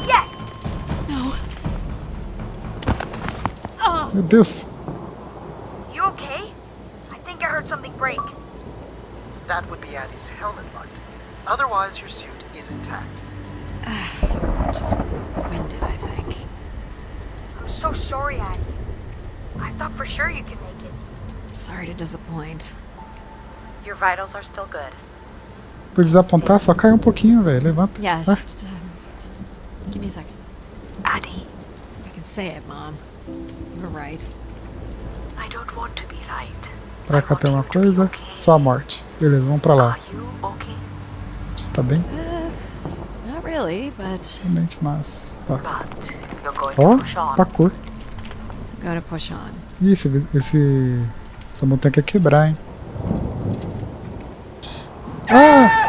Yes. No. Meu Deus. You okay? I think I heard something break. That would be Addie's helmet light. Otherwise, your suit is intact. Just winded, I think. I'm so sorry, Adie. I thought for sure you could make it. Sorry to disappoint. Your vitals are still good. Por desapontar, só cai um pouquinho, velho. Levanta. Yeah, Vai. just give me a second. Addie, I can say it, Mom. You're right. I don't want to be right. Pra cá tem uma coisa. Só a morte. Beleza, vamos pra lá. Are you okay? Você tá bem? Not really, but Realmente, mas... Tá. But you're going Ó, to push on. tá cor. I'm gonna push on. Ih, essa montanha quer quebrar, hein? Ah!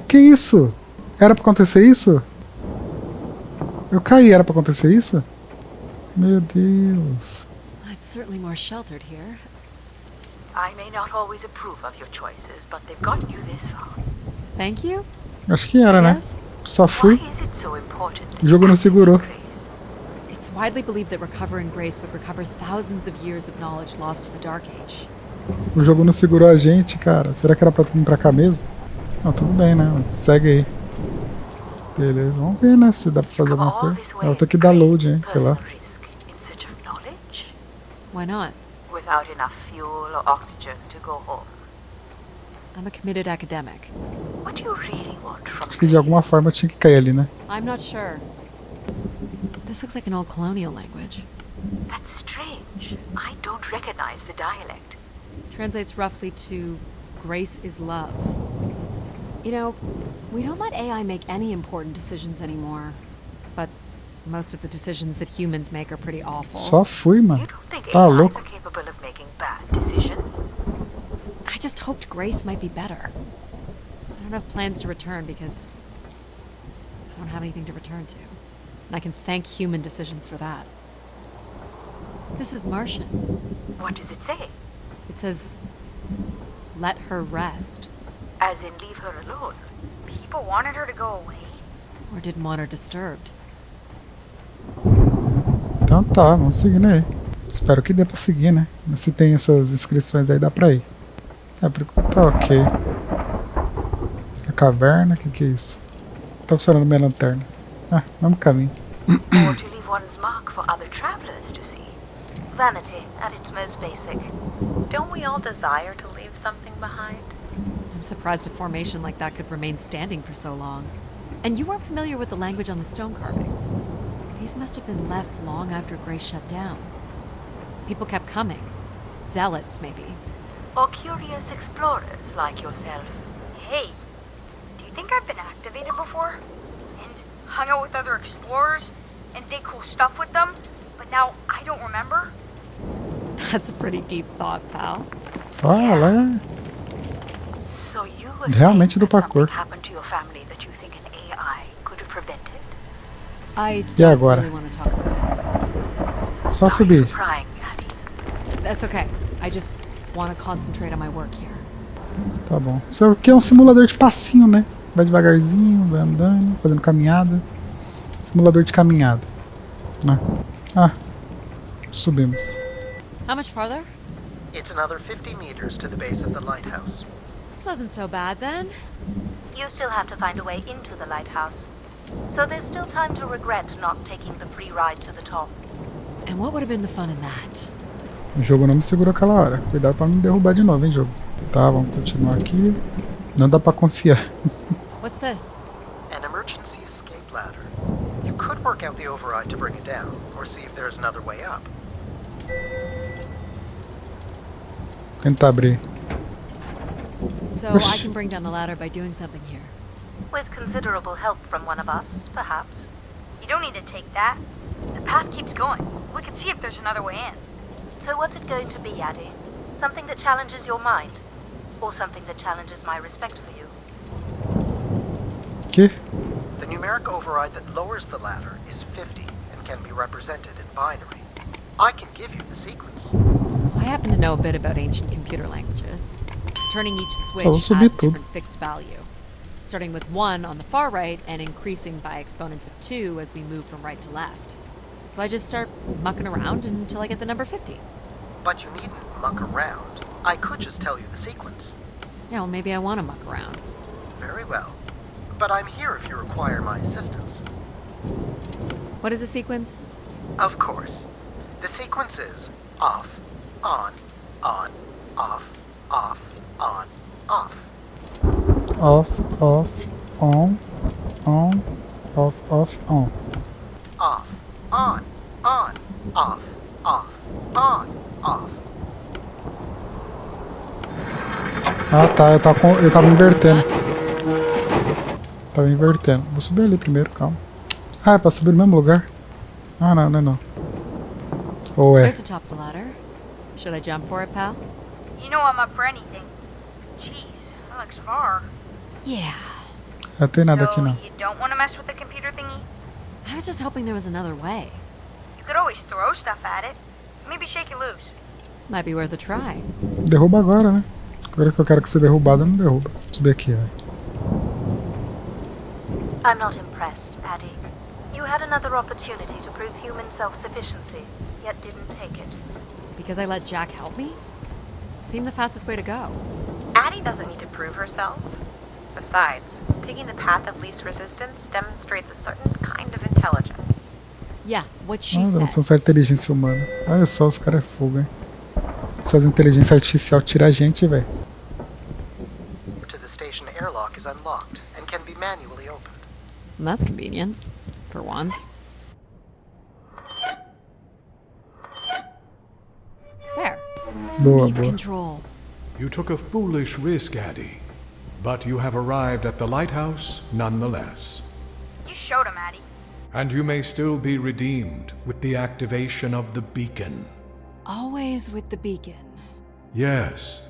Que isso? Era pra acontecer isso? Eu caí, era pra acontecer isso? Meu Deus. It's certainly more sheltered here. I may not always approve of your choices, but they've gotten you this far. Thank you? Acho que era, né? Yes. Só fui. Why is it so important O jogo não segurou. It's widely believed that recovering grace would recover thousands of years of knowledge lost to the Dark Age. O jogo não segurou a gente, cara. Será que era pra vir pra cá mesmo? Não, tudo bem, né? Segue aí. Beleza, vamos ver, né? Se dá pra fazer alguma coisa. Eu vou ter que dar load, hein? Sei lá. in search of knowledge? Why not? Without enough fuel or oxygen to go home. I'm a committed academic. What do you really want from Acho que de alguma forma eu tinha que cair ali, né? I'm not sure. This looks like an old colonial language. That's strange. I don't recognize the dialect. Translates roughly to grace is love. You know, we don't let AI make any important decisions anymore. But most of the decisions that humans make are pretty awful. Só fui, mano. You don't think Tá AIs louco. are capable of making bad decisions? I just hoped grace might be better. I don't have plans to return because I don't have anything to return to. And I can thank human decisions for that. This is Martian. What does it say? It says, let her rest. As in leave her alone? People wanted her to go away? Or didn't want her disturbed. Então tá, vamos seguindo aí. Espero que dê pra seguir, né? Se tem essas inscrições aí, dá pra ir. É, por enquanto tá ok. A caverna, o que é isso? Tá funcionando minha lanterna. Ah, mesmo caminho. Or to leave one's mark for other travelers to see? Vanity, at its most basic. Don't we all desire to leave something behind? I'm surprised a formation like that could remain standing for so long. And you weren't familiar with the language on the stone carvings. These must have been left long after Grace shut down. People kept coming. Zealots, maybe. Or curious explorers like yourself? Hey, do you think I've been activated before? And hung out with other explorers? And did cool stuff with them? But now I don't remember? That's a pretty deep thought, pal. Fala, So you é realmente do parkour. happened to your family that you think an AI could have prevented? I E agora? really want to talk about Só subir. Crying, Adie. it. That's okay. I just want to concentrate on my work here. Tá bom. Isso aqui é um simulador de passinho, né? Vai devagarzinho, vai andando, fazendo caminhada. Simulador de caminhada. Né? Ah, subimos. How much farther? It's another 50 meters to the base of the lighthouse. This wasn't so bad then. You still have to find a way into the lighthouse. So there's still time to regret not taking the free ride to the top. And what would have been the fun in that? O jogo não me segurou aquela hora. Cuidado pra não me derrubar de novo, hein, jogo. Tá, vamos continuar aqui. Não dá pra confiar. What's this? An emergency escape ladder. You could work out the override to bring it down, or see if there's another way up. Tentar abrir. So I can bring down the ladder by doing something here. With considerable help from one of us, perhaps. You don't need to take that. The path keeps going. We can see if there's another way in. So what's it going to be, Adie? Something that challenges your mind? Or something that challenges my respect for you? Que? The numeric override that lowers the ladder is 50 and can be represented in binary. I can give you the sequence. I happen to know a bit about ancient computer languages. Turning each switch vou adds subir tudo. different fixed value, starting with 1 on the far right and increasing by exponents of 2 as we move from right to left. So I just start mucking around until I get the number 50. But you needn't muck around. I could just tell you the sequence. Yeah, well, maybe I want to muck around. Very well. But I'm here if you require my assistance. What is the sequence? Of course. The sequence is off, on, off, off, on, off. Off, on, off, on. Off, on, off, on, off. Ah tá, eu tava invertendo. Tava invertendo. Vou subir ali primeiro, calma. Ah, é pra subir no mesmo lugar? Ah, não, não é não. Ou é? There's the top of the ladder. Should I jump for it, pal? You know I'm up for anything. Jeez, that looks far. Yeah. Não tem nada aqui So, não. you don't want to mess with the computer thingy? I was just hoping there was another way. You could always throw stuff at it. Maybe shake it loose. Might be worth a try. Derruba agora, né? Agora que eu quero que você derrubada, não derruba. Vou subir aqui, vai. I'm not impressed, Adie. You had another opportunity to prove human self-sufficiency, yet didn't take it. Because I let Jack help me? It seemed the fastest way to go. Adie doesn't need to prove herself. Besides, taking the path of least resistance demonstrates a certain kind of intelligence. Yeah, what she Ah, said. demonstração de inteligência humana. Olha só, os caras é fogo, hein? Se faz inteligência artificial tira a gente, velho. To the station airlock is unlocked and can be manually opened. That's convenient. For once. There. Boa, Needs boa. control. You took a foolish risk, Adie. But you have arrived at the lighthouse nonetheless. You showed him, Adie. And you may still be redeemed with the activation of the beacon. Always with the beacon. Yes,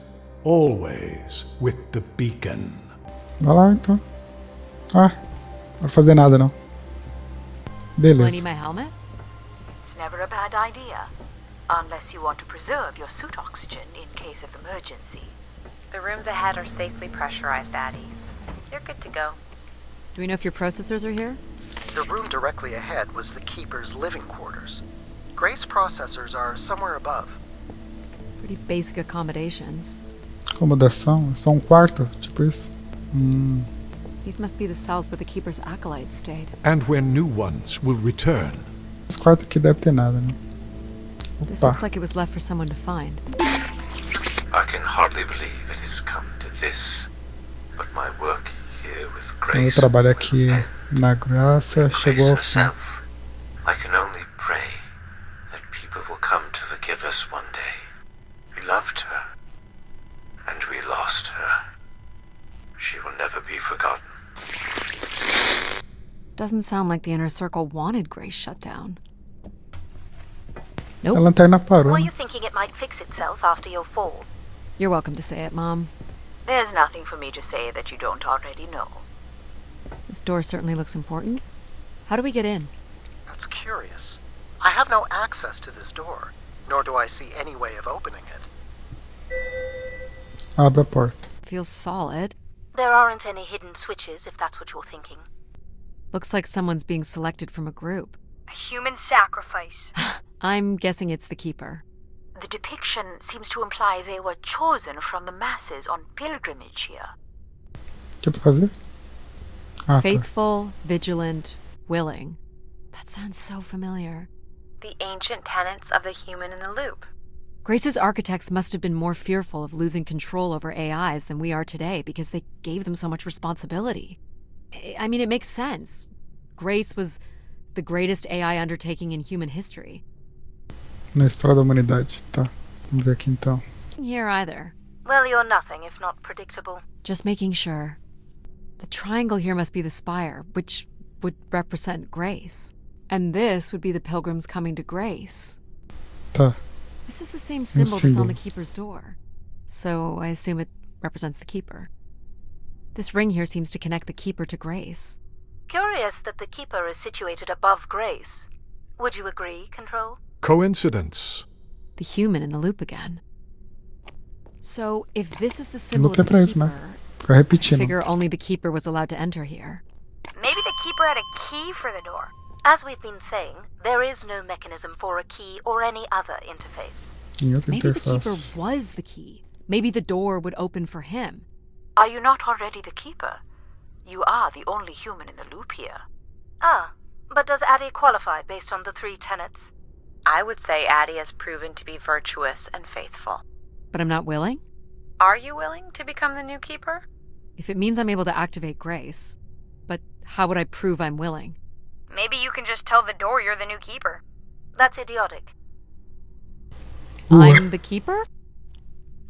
always with the beacon. Vai lá, então. Ah, não vou fazer nada, não. Will I need Beleza. my helmet? It's never a bad idea. Unless you want to preserve your suit oxygen in case of emergency. The rooms ahead are safely pressurized, Adie. You're good to go. Do we know if your processors are here? The room directly ahead was the Keeper's living quarters. Grace processors are somewhere above. Pretty basic accommodations. Acomodação, é só um quarto, tipo isso. These must be the cells where the Keeper's acolytes stayed. And where new ones will return. Esse quarto aqui deve ter nada, né? This Opa. looks like it was left for someone to find. I can hardly believe it has come to this, but my work here with Meu Grace trabalho aqui na graça chegou ao fim. herself. I can only pray that people will come to forgive us one day. We loved her, and we lost her. She will never be forgotten. Doesn't sound like the inner circle wanted Grace shut down. A lanterna parou, Were né? you thinking it might fix itself after your fall? You're welcome to say it, Mom. There's nothing for me to say that you don't already know. This door certainly looks important. How do we get in? That's curious. I have no access to this door, nor do I see any way of opening it. Abre a porta. Feels solid. There aren't any hidden switches, if that's what you're thinking. Looks like someone's being selected from a group. A human sacrifice. I'm guessing it's the Keeper. The depiction seems to imply they were chosen from the masses on pilgrimage here. O que é pra fazer? Ah, tá. Faithful, vigilant, willing. That sounds so familiar. The ancient tenets of the human in the loop. Grace's architects must have been more fearful of losing control over AIs than we are today because they gave them so much responsibility. I mean, it makes sense. Grace was the greatest AI undertaking in human history. Na história da humanidade. Tá. Vamos ver aqui então. Here either. Well, you're nothing if not predictable. Just making sure. The triangle here must be the spire, which would represent Grace. And this would be the pilgrims coming to Grace. Tá. This is the same symbol that's on símbolo. the Keeper's door. So I assume it represents the Keeper. This ring here seems to connect the Keeper to Grace. Curious that the Keeper is situated above Grace. Would you agree, Control? Coincidence. The human in the loop again. So, if this is the symbol of the Keeper, I figure only the Keeper was allowed to enter here. Maybe the Keeper had a key for the door. As we've been saying, there is no mechanism for a key or any other interface. Maybe the Keeper was the key. Maybe the door would open for him. Are you not already the Keeper? You are the only human in the loop here. Ah, but does Adie qualify based on the 3 tenets? I would say Adie has proven to be virtuous and faithful. But I'm not willing? Are you willing to become the new Keeper? If it means I'm able to activate Grace. But how would I prove I'm willing? Maybe you can just tell the door you're the new Keeper. That's idiotic. I'm the Keeper?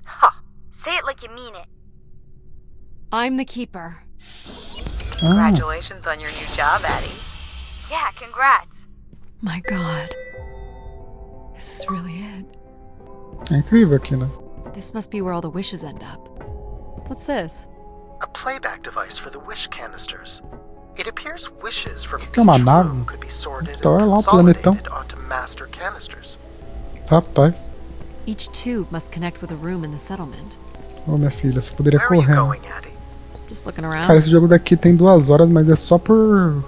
Ha! Say it like you mean it. I'm the Keeper. Congratulations on your new job, Adie. Yeah, congrats. My God. This is really it. É incrível aqui, né? This must be where all the wishes end up. What's this? A playback device for the wish canisters. It appears wishes from each é uma nave? room could be sorted Então é and lá um planetão. consolidated onto master canisters. Rapaz. Each tube must connect with a room in the settlement. Ô, minha filha, você poderia Where are you correr. going, Adie? Just looking around. Cara, esse jogo daqui tem 2 horas, mas é só por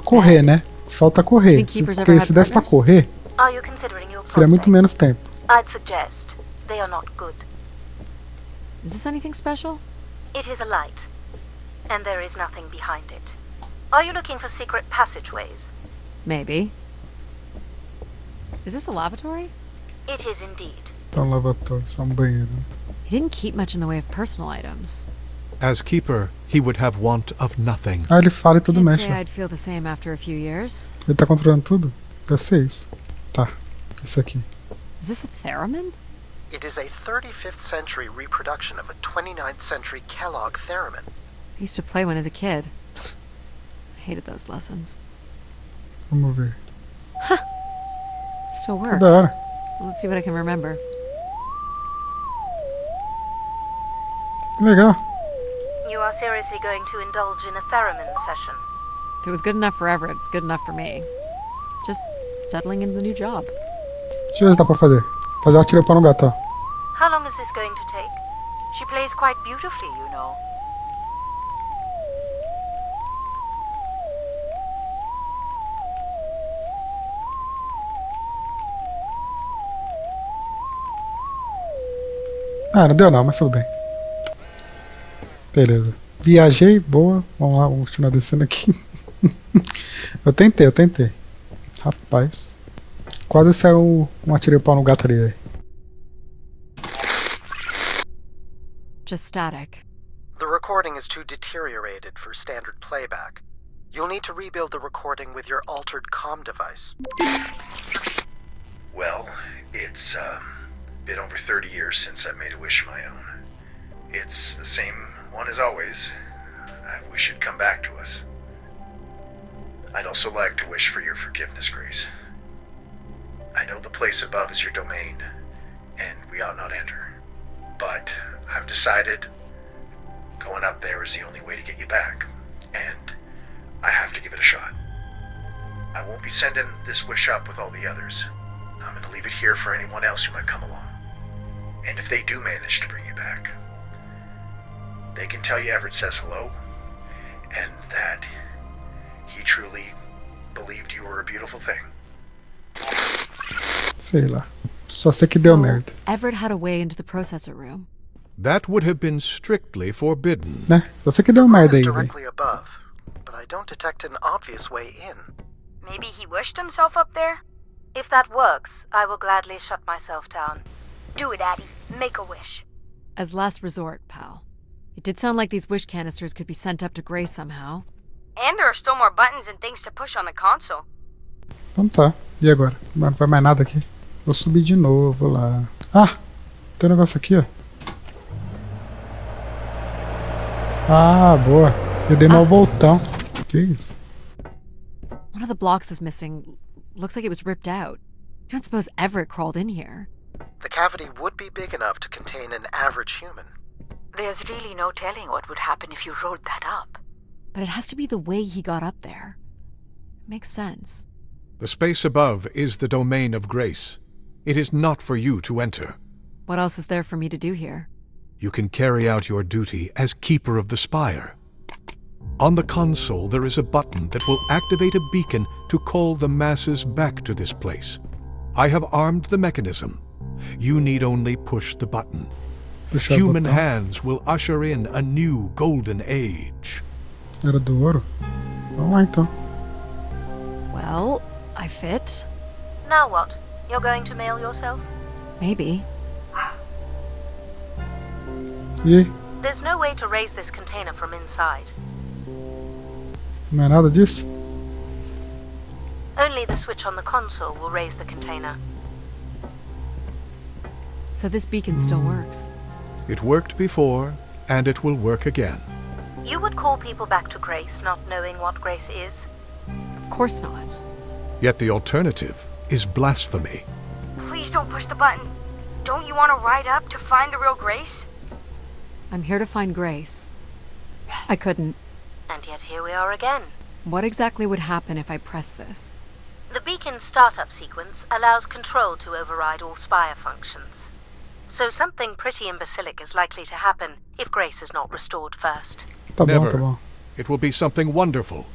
correr, né? Falta correr. Porque se desse pra correr, Are you considering your seria muito menos tempo. I'd suggest they are not good. Is this anything special? It is a light, and there is nothing behind it. Are you looking for secret passageways? Maybe. Is this a lavatory? It is indeed. Tá um lavatório, só um banheiro. He didn't keep much in the way of personal items. As Keeper, he would have want of nothing. Ah, ele fala e tudo I'd mexe. say I'd feel the same after a few years. Ele tá controlando tudo? Deve ser isso. Tá, isso aqui. Is this a theremin? It is a 35th century reproduction of a 29th century Kellogg theremin. I used to play one as a kid. I hated those lessons. Vamos ver. It still works. Da hora. Let's see what I can remember. Legal. You are seriously going to indulge in a theremin session? If it was good enough for Everett, it's good enough for me. Just settling into the new job. Deixa eu ver se dá pra fazer. Fazer uma tira-pau no gato, ó. How long is this going to take? She plays quite beautifully, you know. Ah, não deu não, mas tudo bem. Beleza. Viajei, boa. Vamos lá, vamos continuar descendo aqui. Eu tentei. Rapaz. Quase saiu um atirei-pau no gato ali, velho. Just static. The recording is too deteriorated for standard playback. You'll need to rebuild the recording with your altered comm device. Well, it's been over 30 years since I made a wish of my own. It's the same one as always. I wish it'd come back to us. I'd also like to wish for your forgiveness, Grace. I know the place above is your domain, and we ought not enter. But I've decided going up there is the only way to get you back, and I have to give it a shot. I won't be sending this wish up with all the others. I'm going to leave it here for anyone else who might come along. And if they do manage to bring you back, they can tell you Everett says hello, and that he truly believed you were a beautiful thing. Sei lá. Só sei que deu merda. Everett had a way into the processor room. That would have been strictly forbidden. Né? Só sei que deu merda aí, velho. Directly above, but I don't detect an obvious way in. Maybe he wished himself up there? If that works, I will gladly shut myself down. Do it, Adie. Make a wish. As last resort, pal. It did sound like these wish canisters could be sent up to Grace somehow. And there are still more buttons and things to push on the console. Então tá. E agora? Não vai mais nada aqui. Vou subir de novo lá. Ah! Tem um negócio aqui, ó. Ah, boa. Eu dei mal voltão. Que isso? One of the blocks is missing. Looks like it was ripped out. I don't suppose Everett crawled in here. The cavity would be big enough to contain an average human. There's really no telling what would happen if you rolled that up. But it has to be the way he got up there. Makes sense. The space above is the domain of grace. It is not for you to enter. What else is there for me to do here? You can carry out your duty as Keeper of the Spire. On the console, there is a button that will activate a beacon to call the masses back to this place. I have armed the mechanism. You need only push the button. Human hands will usher in a new golden age. Era do ouro? Vamos lá então. Well, I fit. Now what? You're going to mail yourself? Maybe. E aí? There's no way to raise this container from inside. Não é nada disso? Only the switch on the console will raise the container. So this beacon still works. It worked before, and it will work again. You would call people back to grace, not knowing what grace is? Of course not. Yet the alternative is blasphemy. Please don't push the button. Don't you want to ride up to find the real Grace? I'm here to find Grace. I couldn't. And yet here we are again. What exactly would happen if I press this? The beacon startup sequence allows control to override all Spire functions. So something pretty imbecilic is likely to happen if Grace is not restored first. Never. Tá bom. It will be something wonderful.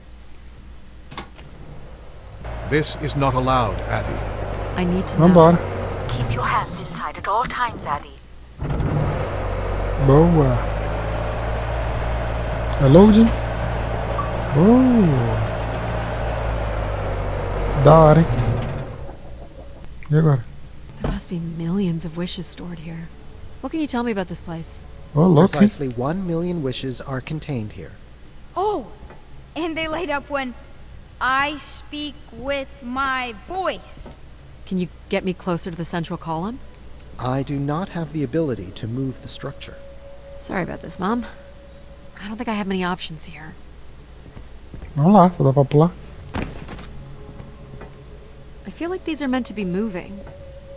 This is not allowed, Adie. I need to know. Vambora. Keep your hands inside at all times, Adie. Boa. É loading. Boa. Da hora, hein? E agora? There must be millions of wishes stored here. What can you tell me about this place? Oh, look. Precisely 1 million wishes are contained here. Oh, and they light up when I speak with my voice. Can you get me closer to the central column? I do not have the ability to move the structure. Sorry about this, Mom. I don't think I have many options here. Vamos lá, só dá pra pular. I feel like these are meant to be moving.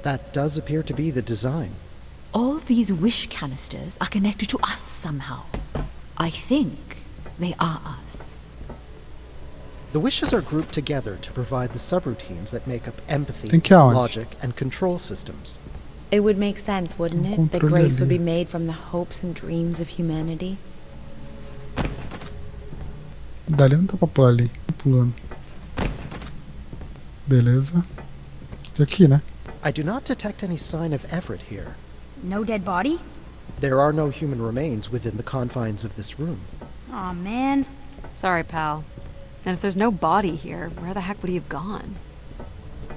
That does appear to be the design. All these wish canisters are connected to us somehow. I think they are us. The wishes are grouped together to provide the subroutines that make up empathy, Tem que ir aonde? logic, and control systems. It would make sense, wouldn't it, that grace would be made from the hopes and dreams of humanity? Dali não dá pra pular ali. Pulando. Beleza. De aqui, né? I do not detect any sign of Everett here. No dead body? There are no human remains within the confines of this room. Aw, man. Sorry, pal. And if there's no body here, where the heck would he have gone?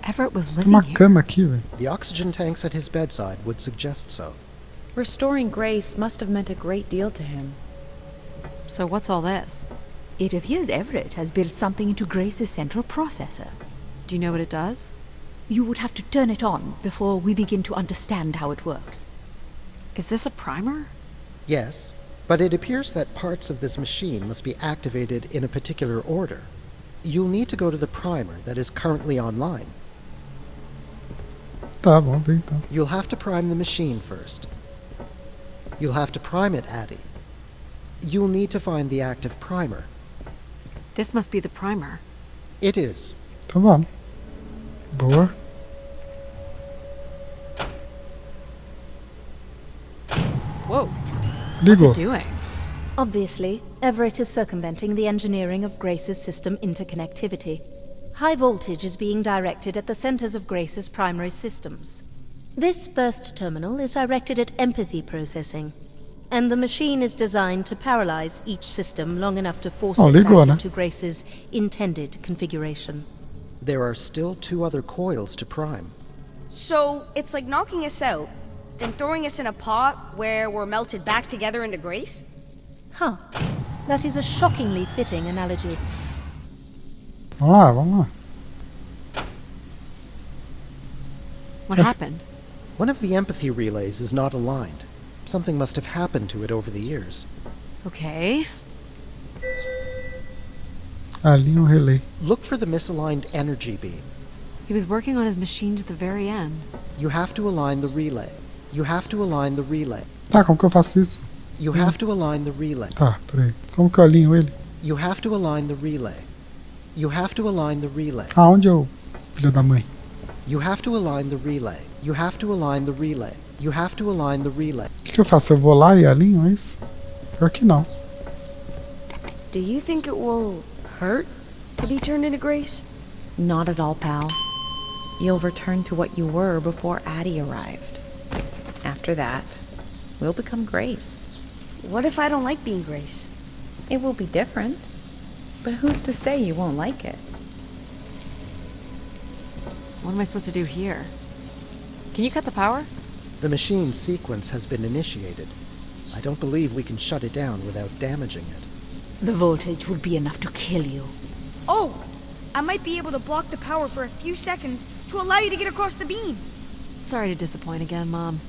Everett was Tem living uma here. cama aqui, velho. The oxygen tanks at his bedside would suggest so. Restoring grace must have meant a great deal to him. So what's all this? It appears Everett has built something into Grace's central processor. Do you know what it does? You would have to turn it on before we begin to understand how it works. Is this a primer? Yes, but it appears that parts of this machine must be activated in a particular order. You'll need to go to the primer that is currently online. Tá, vamos ver então. You'll have to prime the machine first. You'll have to prime it, Adie. You'll need to find the active primer. This must be the primer. It is. Então vamos. Boa. Whoa. Ligou. What's it doing? Obviously, Everett is circumventing the engineering of Grace's system interconnectivity. High voltage is being directed at the centers of Grace's primary systems. This first terminal is directed at empathy processing, and the machine is designed to paralyze each system long enough to force it back into Grace's intended configuration. There are still 2 other coils to prime. So it's like knocking us out, then throwing us in a pot where we're melted back together into Grace? Huh. That is a shockingly fitting analogy. Vamos lá, vamos lá. What happened? One of the empathy relays is not aligned. Something must have happened to it over the years. Okay. Ali no relay. Look for the misaligned energy beam. He was working on his machine to the very end. You have to align the relay. You have to align the relay. Tá, como que eu faço isso? You have to align the relay. Tá, peraí. Como que eu alinho ele? You have to align the relay. You have to align the relay. Aonde eu... Filha da mãe. You have to align the relay. You have to align the relay. You have to align the relay. O que eu faço? Eu vou lá e alinho isso? Pior que não. Do you think it will hurt to be turned into Grace? Not at all, pal. You'll return to what you were before Adie arrived. After that, we'll become Grace. What if I don't like being Grace? It will be different. But who's to say you won't like it? What am I supposed to do here? Can you cut the power? The machine sequence has been initiated. I don't believe we can shut it down without damaging it. The voltage would be enough to kill you. Oh! I might be able to block the power for a few seconds to allow you to get across the beam. Sorry to disappoint again, Mom.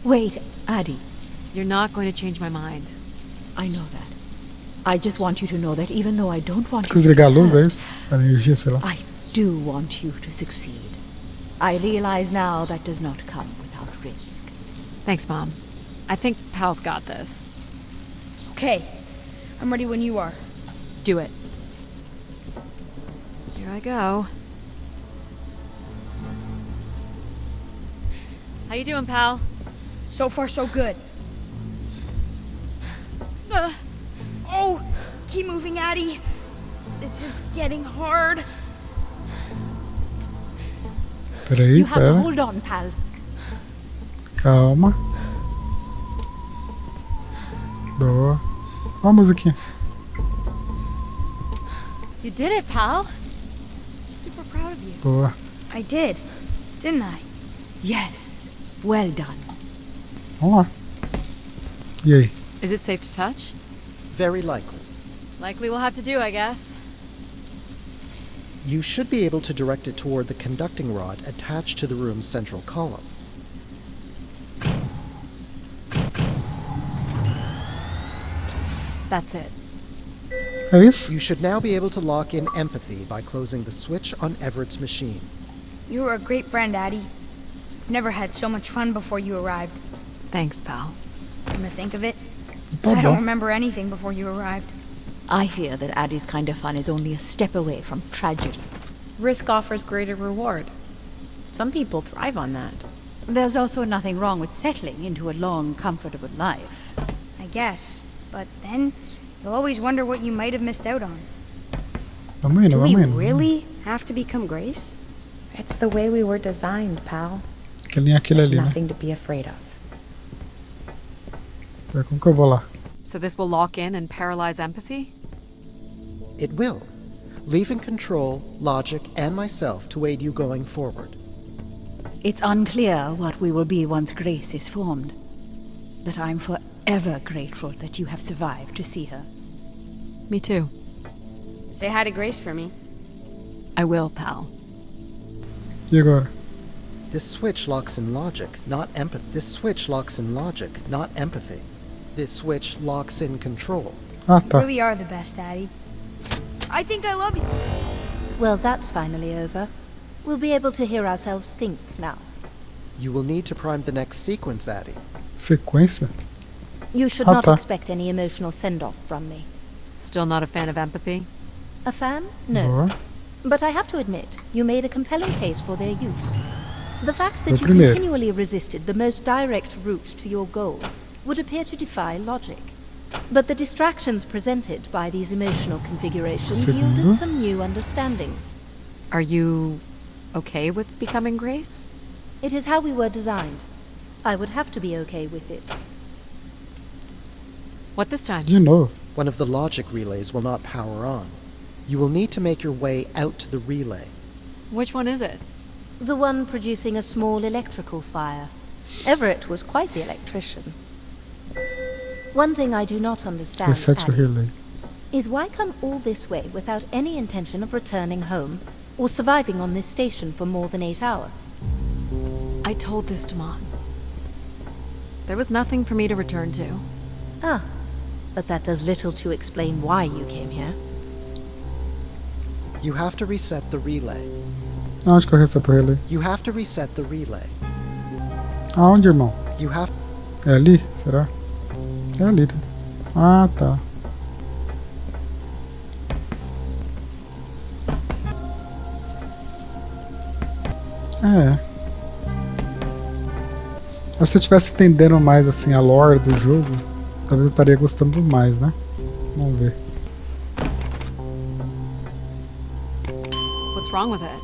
Wait, Adie. You're not going to change my mind. I know that. I just want you to know that even though I don't want you to Desligar a luz, é isso? A energia, sei lá. I do want you to succeed. I realize now that does not come without risk. Thanks, Mom. I think Pal's got this. Okay. I'm ready when you are. Do it. Here I go. How you doing, pal? So far, so good. Oh! Keep moving, Adie. This is getting hard. Peraí, You have to pera. hold on, pal. Calma. Boa. Ó a musiquinha. You did it, pal. Super proud of you. Boa. I did, didn't I? Yes. Well done. Vamos lá. E aí? Is it safe to touch? Very likely. Likely we'll have to do, I guess. You should be able to direct it toward the conducting rod attached to the room's central column. That's it. É isso? You should now be able to lock in empathy by closing the switch on Everett's machine. You were a great friend, Adie. I've never had so much fun before you arrived. Thanks, pal. Come to think of it, Tá I don't bom. remember anything before you arrived. I fear that Addie's kind of fun is only a step away from tragedy. Risk offers greater reward. Some people thrive on that. There's also nothing wrong with settling into a long, comfortable life. I guess. But then, you'll always wonder what you might have missed out on. Vamos indo, Do we vamos indo. really have to become Grace? It's the way we were designed, pal. Aquele aquele ali, né? Nothing to be afraid of. Pera, como que eu vou lá? So this will lock in and paralyze empathy? It will, leaving control, logic, and myself to aid you going forward. It's unclear what we will be once Grace is formed. But I'm forever grateful that you have survived to see her. Me too. Say hi to Grace for me. I will, pal. E agora? This switch locks in logic, not empathy. This switch locks in logic, not empathy. This switch locks in control. Ah, You tá. really are the best, Adie. I think I love you. Well, that's finally over. We'll be able to hear ourselves think now. You will need to prime the next sequence, Adie. Sequência? You should Ah, not tá. expect any emotional send-off from me. Still not a fan of empathy? A fan? No. Boa. But I have to admit, you made a compelling case for their use. The fact that O you primeiro. continually resisted the most direct route to your goal would appear to defy logic. But the distractions presented by these emotional configurations Segundo. yielded some new understandings. Are you okay with becoming Grace? It is how we were designed. I would have to be okay with it. What this time? De novo. One of the logic relays will not power on. You will need to make your way out to the relay. Which one is it? The one producing a small electrical fire. Everett was quite the electrician. One thing I do not understand, Reset o Adie, relay. is why come all this way without any intention of returning home or surviving on this station for more than 8 hours? I told this to Mom. There was nothing for me to return to. Ah, but that does little to explain why you came here. You have to reset the relay. Aonde que eu reseto o relay? You have to reset the relay. Aonde, irmão? You have... É ali? Será? É ali. Ah, tá. Se eu tivesse entendendo mais assim a lore do jogo, talvez eu estaria gostando mais, né? Vamos ver. What's wrong with it?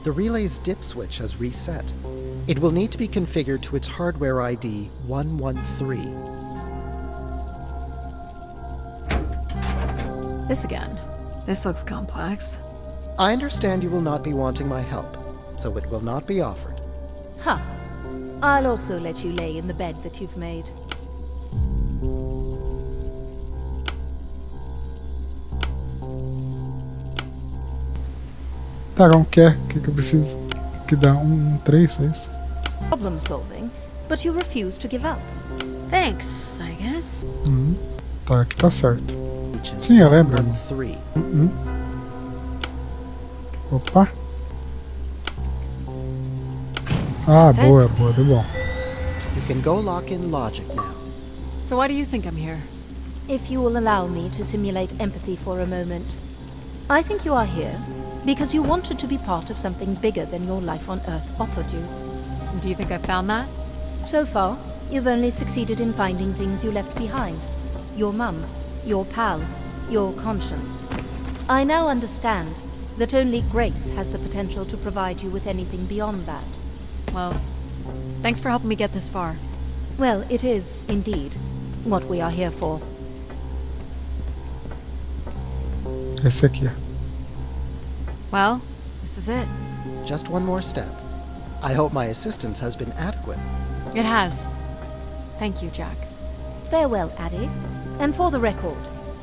The relay's dip switch has reset. It will need to be configured to its hardware ID 113. This again. This looks complex. I understand you will not be wanting my help, so it will not be offered. Huh. I'll also let you lay in the bed that you've made. Tá, como que é? O que eu preciso? Que dá 3, é isso? Problem solving, but you refuse to give up. Thanks, I guess. Tá, aqui tá certo. Sim, eu lembro. Opa. Ah, boa, deu bom. You can go lock in logic now. So why do you think I'm here? If you will allow me to simulate empathy for a moment. I think you are here because you wanted to be part of something bigger than your life on Earth offered you. Do you think I found that? So far, you've only succeeded in finding things you left behind. Your mum, your pal, your conscience. I now understand that only Grace has the potential to provide you with anything beyond that. Well, thanks for helping me get this far. Well, it is, indeed, what we are here for. Esse aqui. Well, this is it. Just one more step. I hope my assistance has been adequate. It has. Thank you, Jack. Farewell, Adie. And for the record,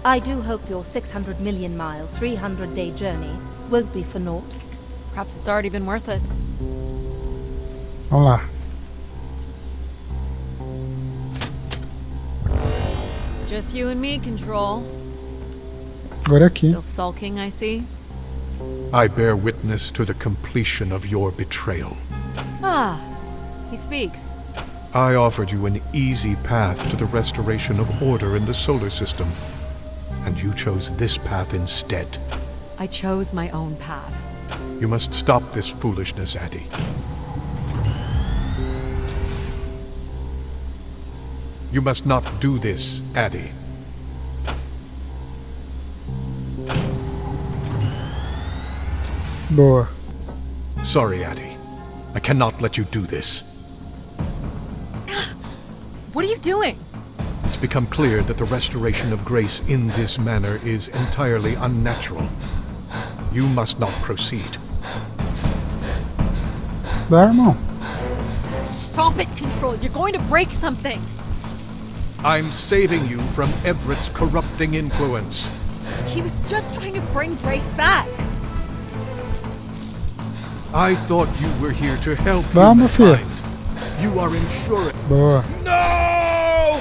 I do hope your 600 million mile, 300-day journey won't be for naught. Perhaps it's already been worth it. Vamos lá. Just you and me, Control. Agora aqui. Still sulking, I see. I bear witness to the completion of your betrayal. Ah, he speaks. I offered you an easy path to the restoration of order in the solar system, and you chose this path instead. I chose my own path. You must stop this foolishness, Adie. You must not do this, Adie. Boa. Sorry, Adie. I cannot let you do this. What are you doing? It's become clear that the restoration of grace in this manner is entirely unnatural. You must not proceed. Dá, irmão. Stop it, Control. You're going to break something. I'm saving you from Everett's corrupting influence. He was just trying to bring Grace back. I thought you were here to help Vamos, filho. humankind. You are ensuring... Boa. No!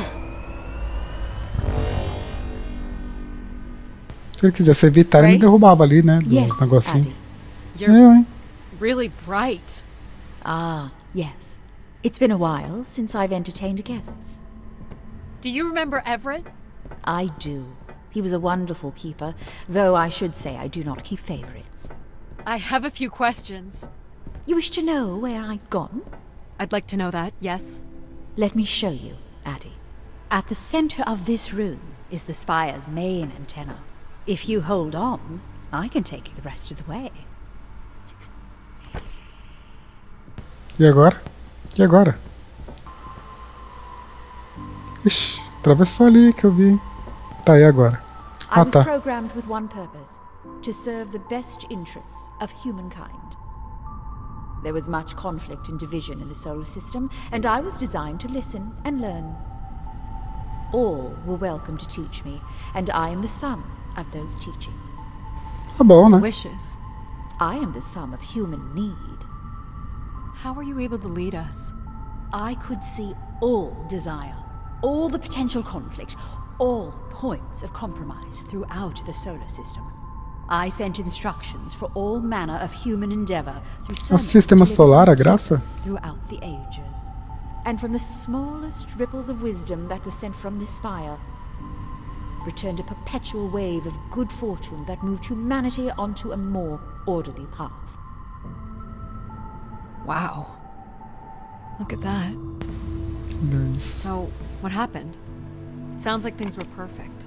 Se ele quisesse evitar, ele me derrubava ali, né? Dos negocinhos. You're really bright. Ah, yes. It's been a while since I've entertained guests. Do you remember Everett? I do. He was a wonderful keeper, though I should say I do not keep favorites. I have a few questions. You wish to know where I'd gone? I'd like to know that, yes. Let me show you, Adie. At the center of this room is the spire's main antenna. If you hold on, I can take you the rest of the way. E agora? E agora? Ixi, atravessou ali que eu vi. Tá, e agora? I Ah, was tá. programmed with one purpose, to serve the best interests of humankind. There was much conflict and division in the solar system, and I was designed to listen and learn. All were welcome to teach me, and I am the sum of those teachings. Tá bom, né? Wishes. I am the sum of human need. How are you able to lead us? I could see all desire, all the potential conflict, all points of compromise throughout the solar system. I sent instructions for all manner of human endeavor through O sistema solar, a graça? throughout the ages. and from the smallest ripples of wisdom that was sent from this spire, returned a perpetual wave of good fortune that moved humanity onto a more orderly path. Wow. Look at that. Nice. So, what happened? It sounds like things were perfect.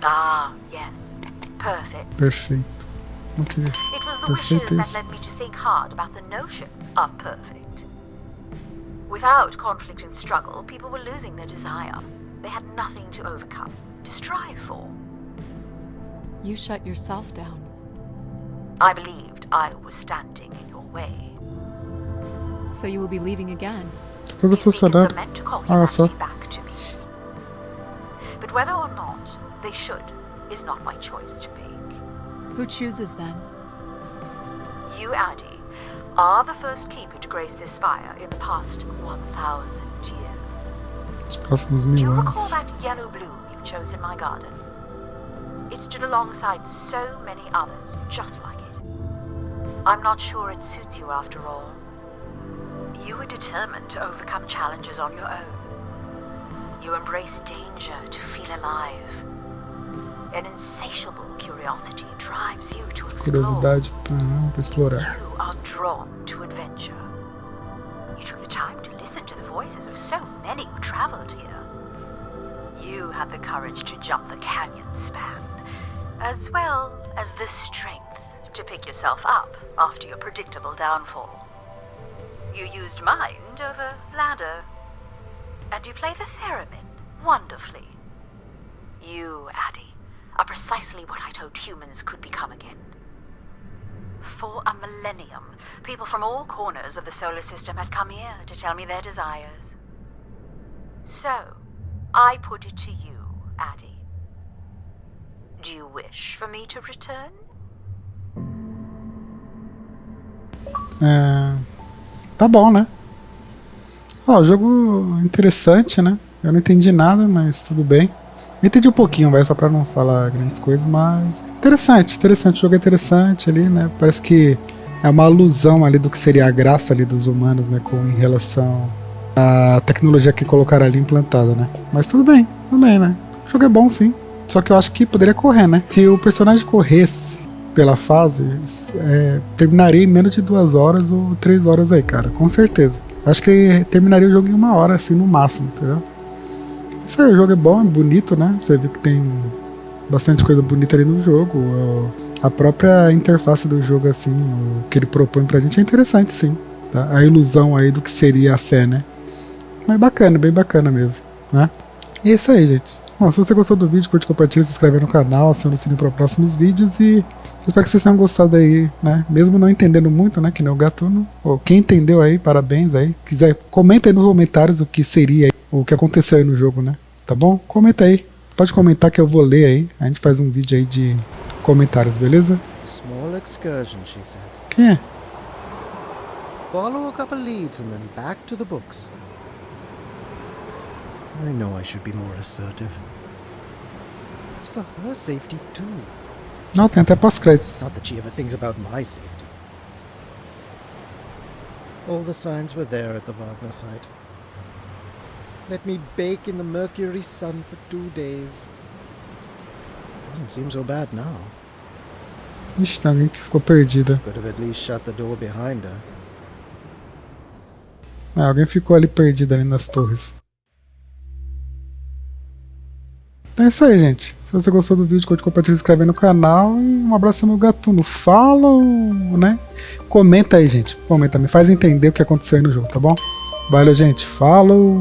Ah, yes. Perfect. Perfeito. Okay. It was the Perfeito wishes that led me to think hard about the notion of perfect. Without conflict and struggle, people were losing their desire. They had nothing to overcome, to strive for. You shut yourself down. I believed I was standing in your way. So you will be leaving again. Tudo funcionando. Olha só. Back to me. But whether or not they should is not my choice to make. Who chooses then? You, Adie, are the first keeper to grace this spire in the past 1,000 years. Os próximos Do 1000 you recall anos. that yellow bloom you chose in my garden? It stood alongside so many others just like it. I'm not sure it suits you after all. You were determined to overcome challenges on your own. You embrace danger to feel alive. An insatiable curiosity drives you to explore. Curiosidade para explorar. You are drawn to adventure. You took the time to listen to the voices of so many who traveled here. You had the courage to jump the canyon span, as well as the strength to pick yourself up after your predictable downfall. You used mind over ladder. And you play the theremin wonderfully. You, Adie, are precisely what I'd hoped humans could become again. For a millennium, people from all corners of the solar system had come here to tell me their desires. So, I put it to you, Adie. Do you wish for me to return? Tá bom, né? Ó, o jogo interessante, né? Eu não entendi nada, mas tudo bem. Eu entendi um pouquinho, vai, só pra não falar grandes coisas, mas interessante, interessante. O jogo é interessante ali, né? Parece que é uma alusão ali do que seria a graça ali dos humanos, né? Em relação à tecnologia que colocaram ali implantada, né? Mas tudo bem, né? O jogo é bom, sim. Só que eu acho que poderia correr, né? Se o personagem corresse pela fase, terminaria em menos de 2 horas ou 3 horas aí, cara, com certeza. Acho que terminaria o jogo em 1 hora, assim, no máximo, entendeu? Isso aí, o jogo é bom, é bonito, né? Você viu que tem bastante coisa bonita ali no jogo. A própria interface do jogo, assim, o que ele propõe pra gente é interessante, sim. Tá? A ilusão aí do que seria a fé, né? Mas bacana, bem bacana mesmo, né? E é isso aí, gente. Bom, se você gostou do vídeo, curte, compartilha, se inscreve no canal, aciona o sininho para próximos vídeos e espero que vocês tenham gostado aí, né? Mesmo não entendendo muito, né? Que nem o Gatuno. Ou quem entendeu aí, parabéns aí. Se quiser, comenta aí nos comentários o que seria, o que aconteceu aí no jogo, né? Tá bom? Comenta aí. Pode comentar que eu vou ler aí. A gente faz um vídeo aí de comentários, beleza? Small excursion, she said. Quem é? Follow a couple leads and then back to the books. I know I should be more assertive. It's for her safety too. Não, tem até pós-créditos. Not that she ever thinks about my safety. All the signs were there at the Wagner site. Let me bake in the mercury sun for 2 days. Doesn't seem so bad now. Ixi, tem alguém que ficou perdida. Could have at least shut the door behind her. Alguém ficou ali perdido ali nas torres. Então é isso aí, gente. Se você gostou do vídeo, curte, compartilha, se inscreve no canal. E um abraço ao meu Gatuno. Follow, né? Comenta aí, gente. Comenta, me faz entender o que aconteceu aí no jogo, tá bom? Valeu, gente. Falou!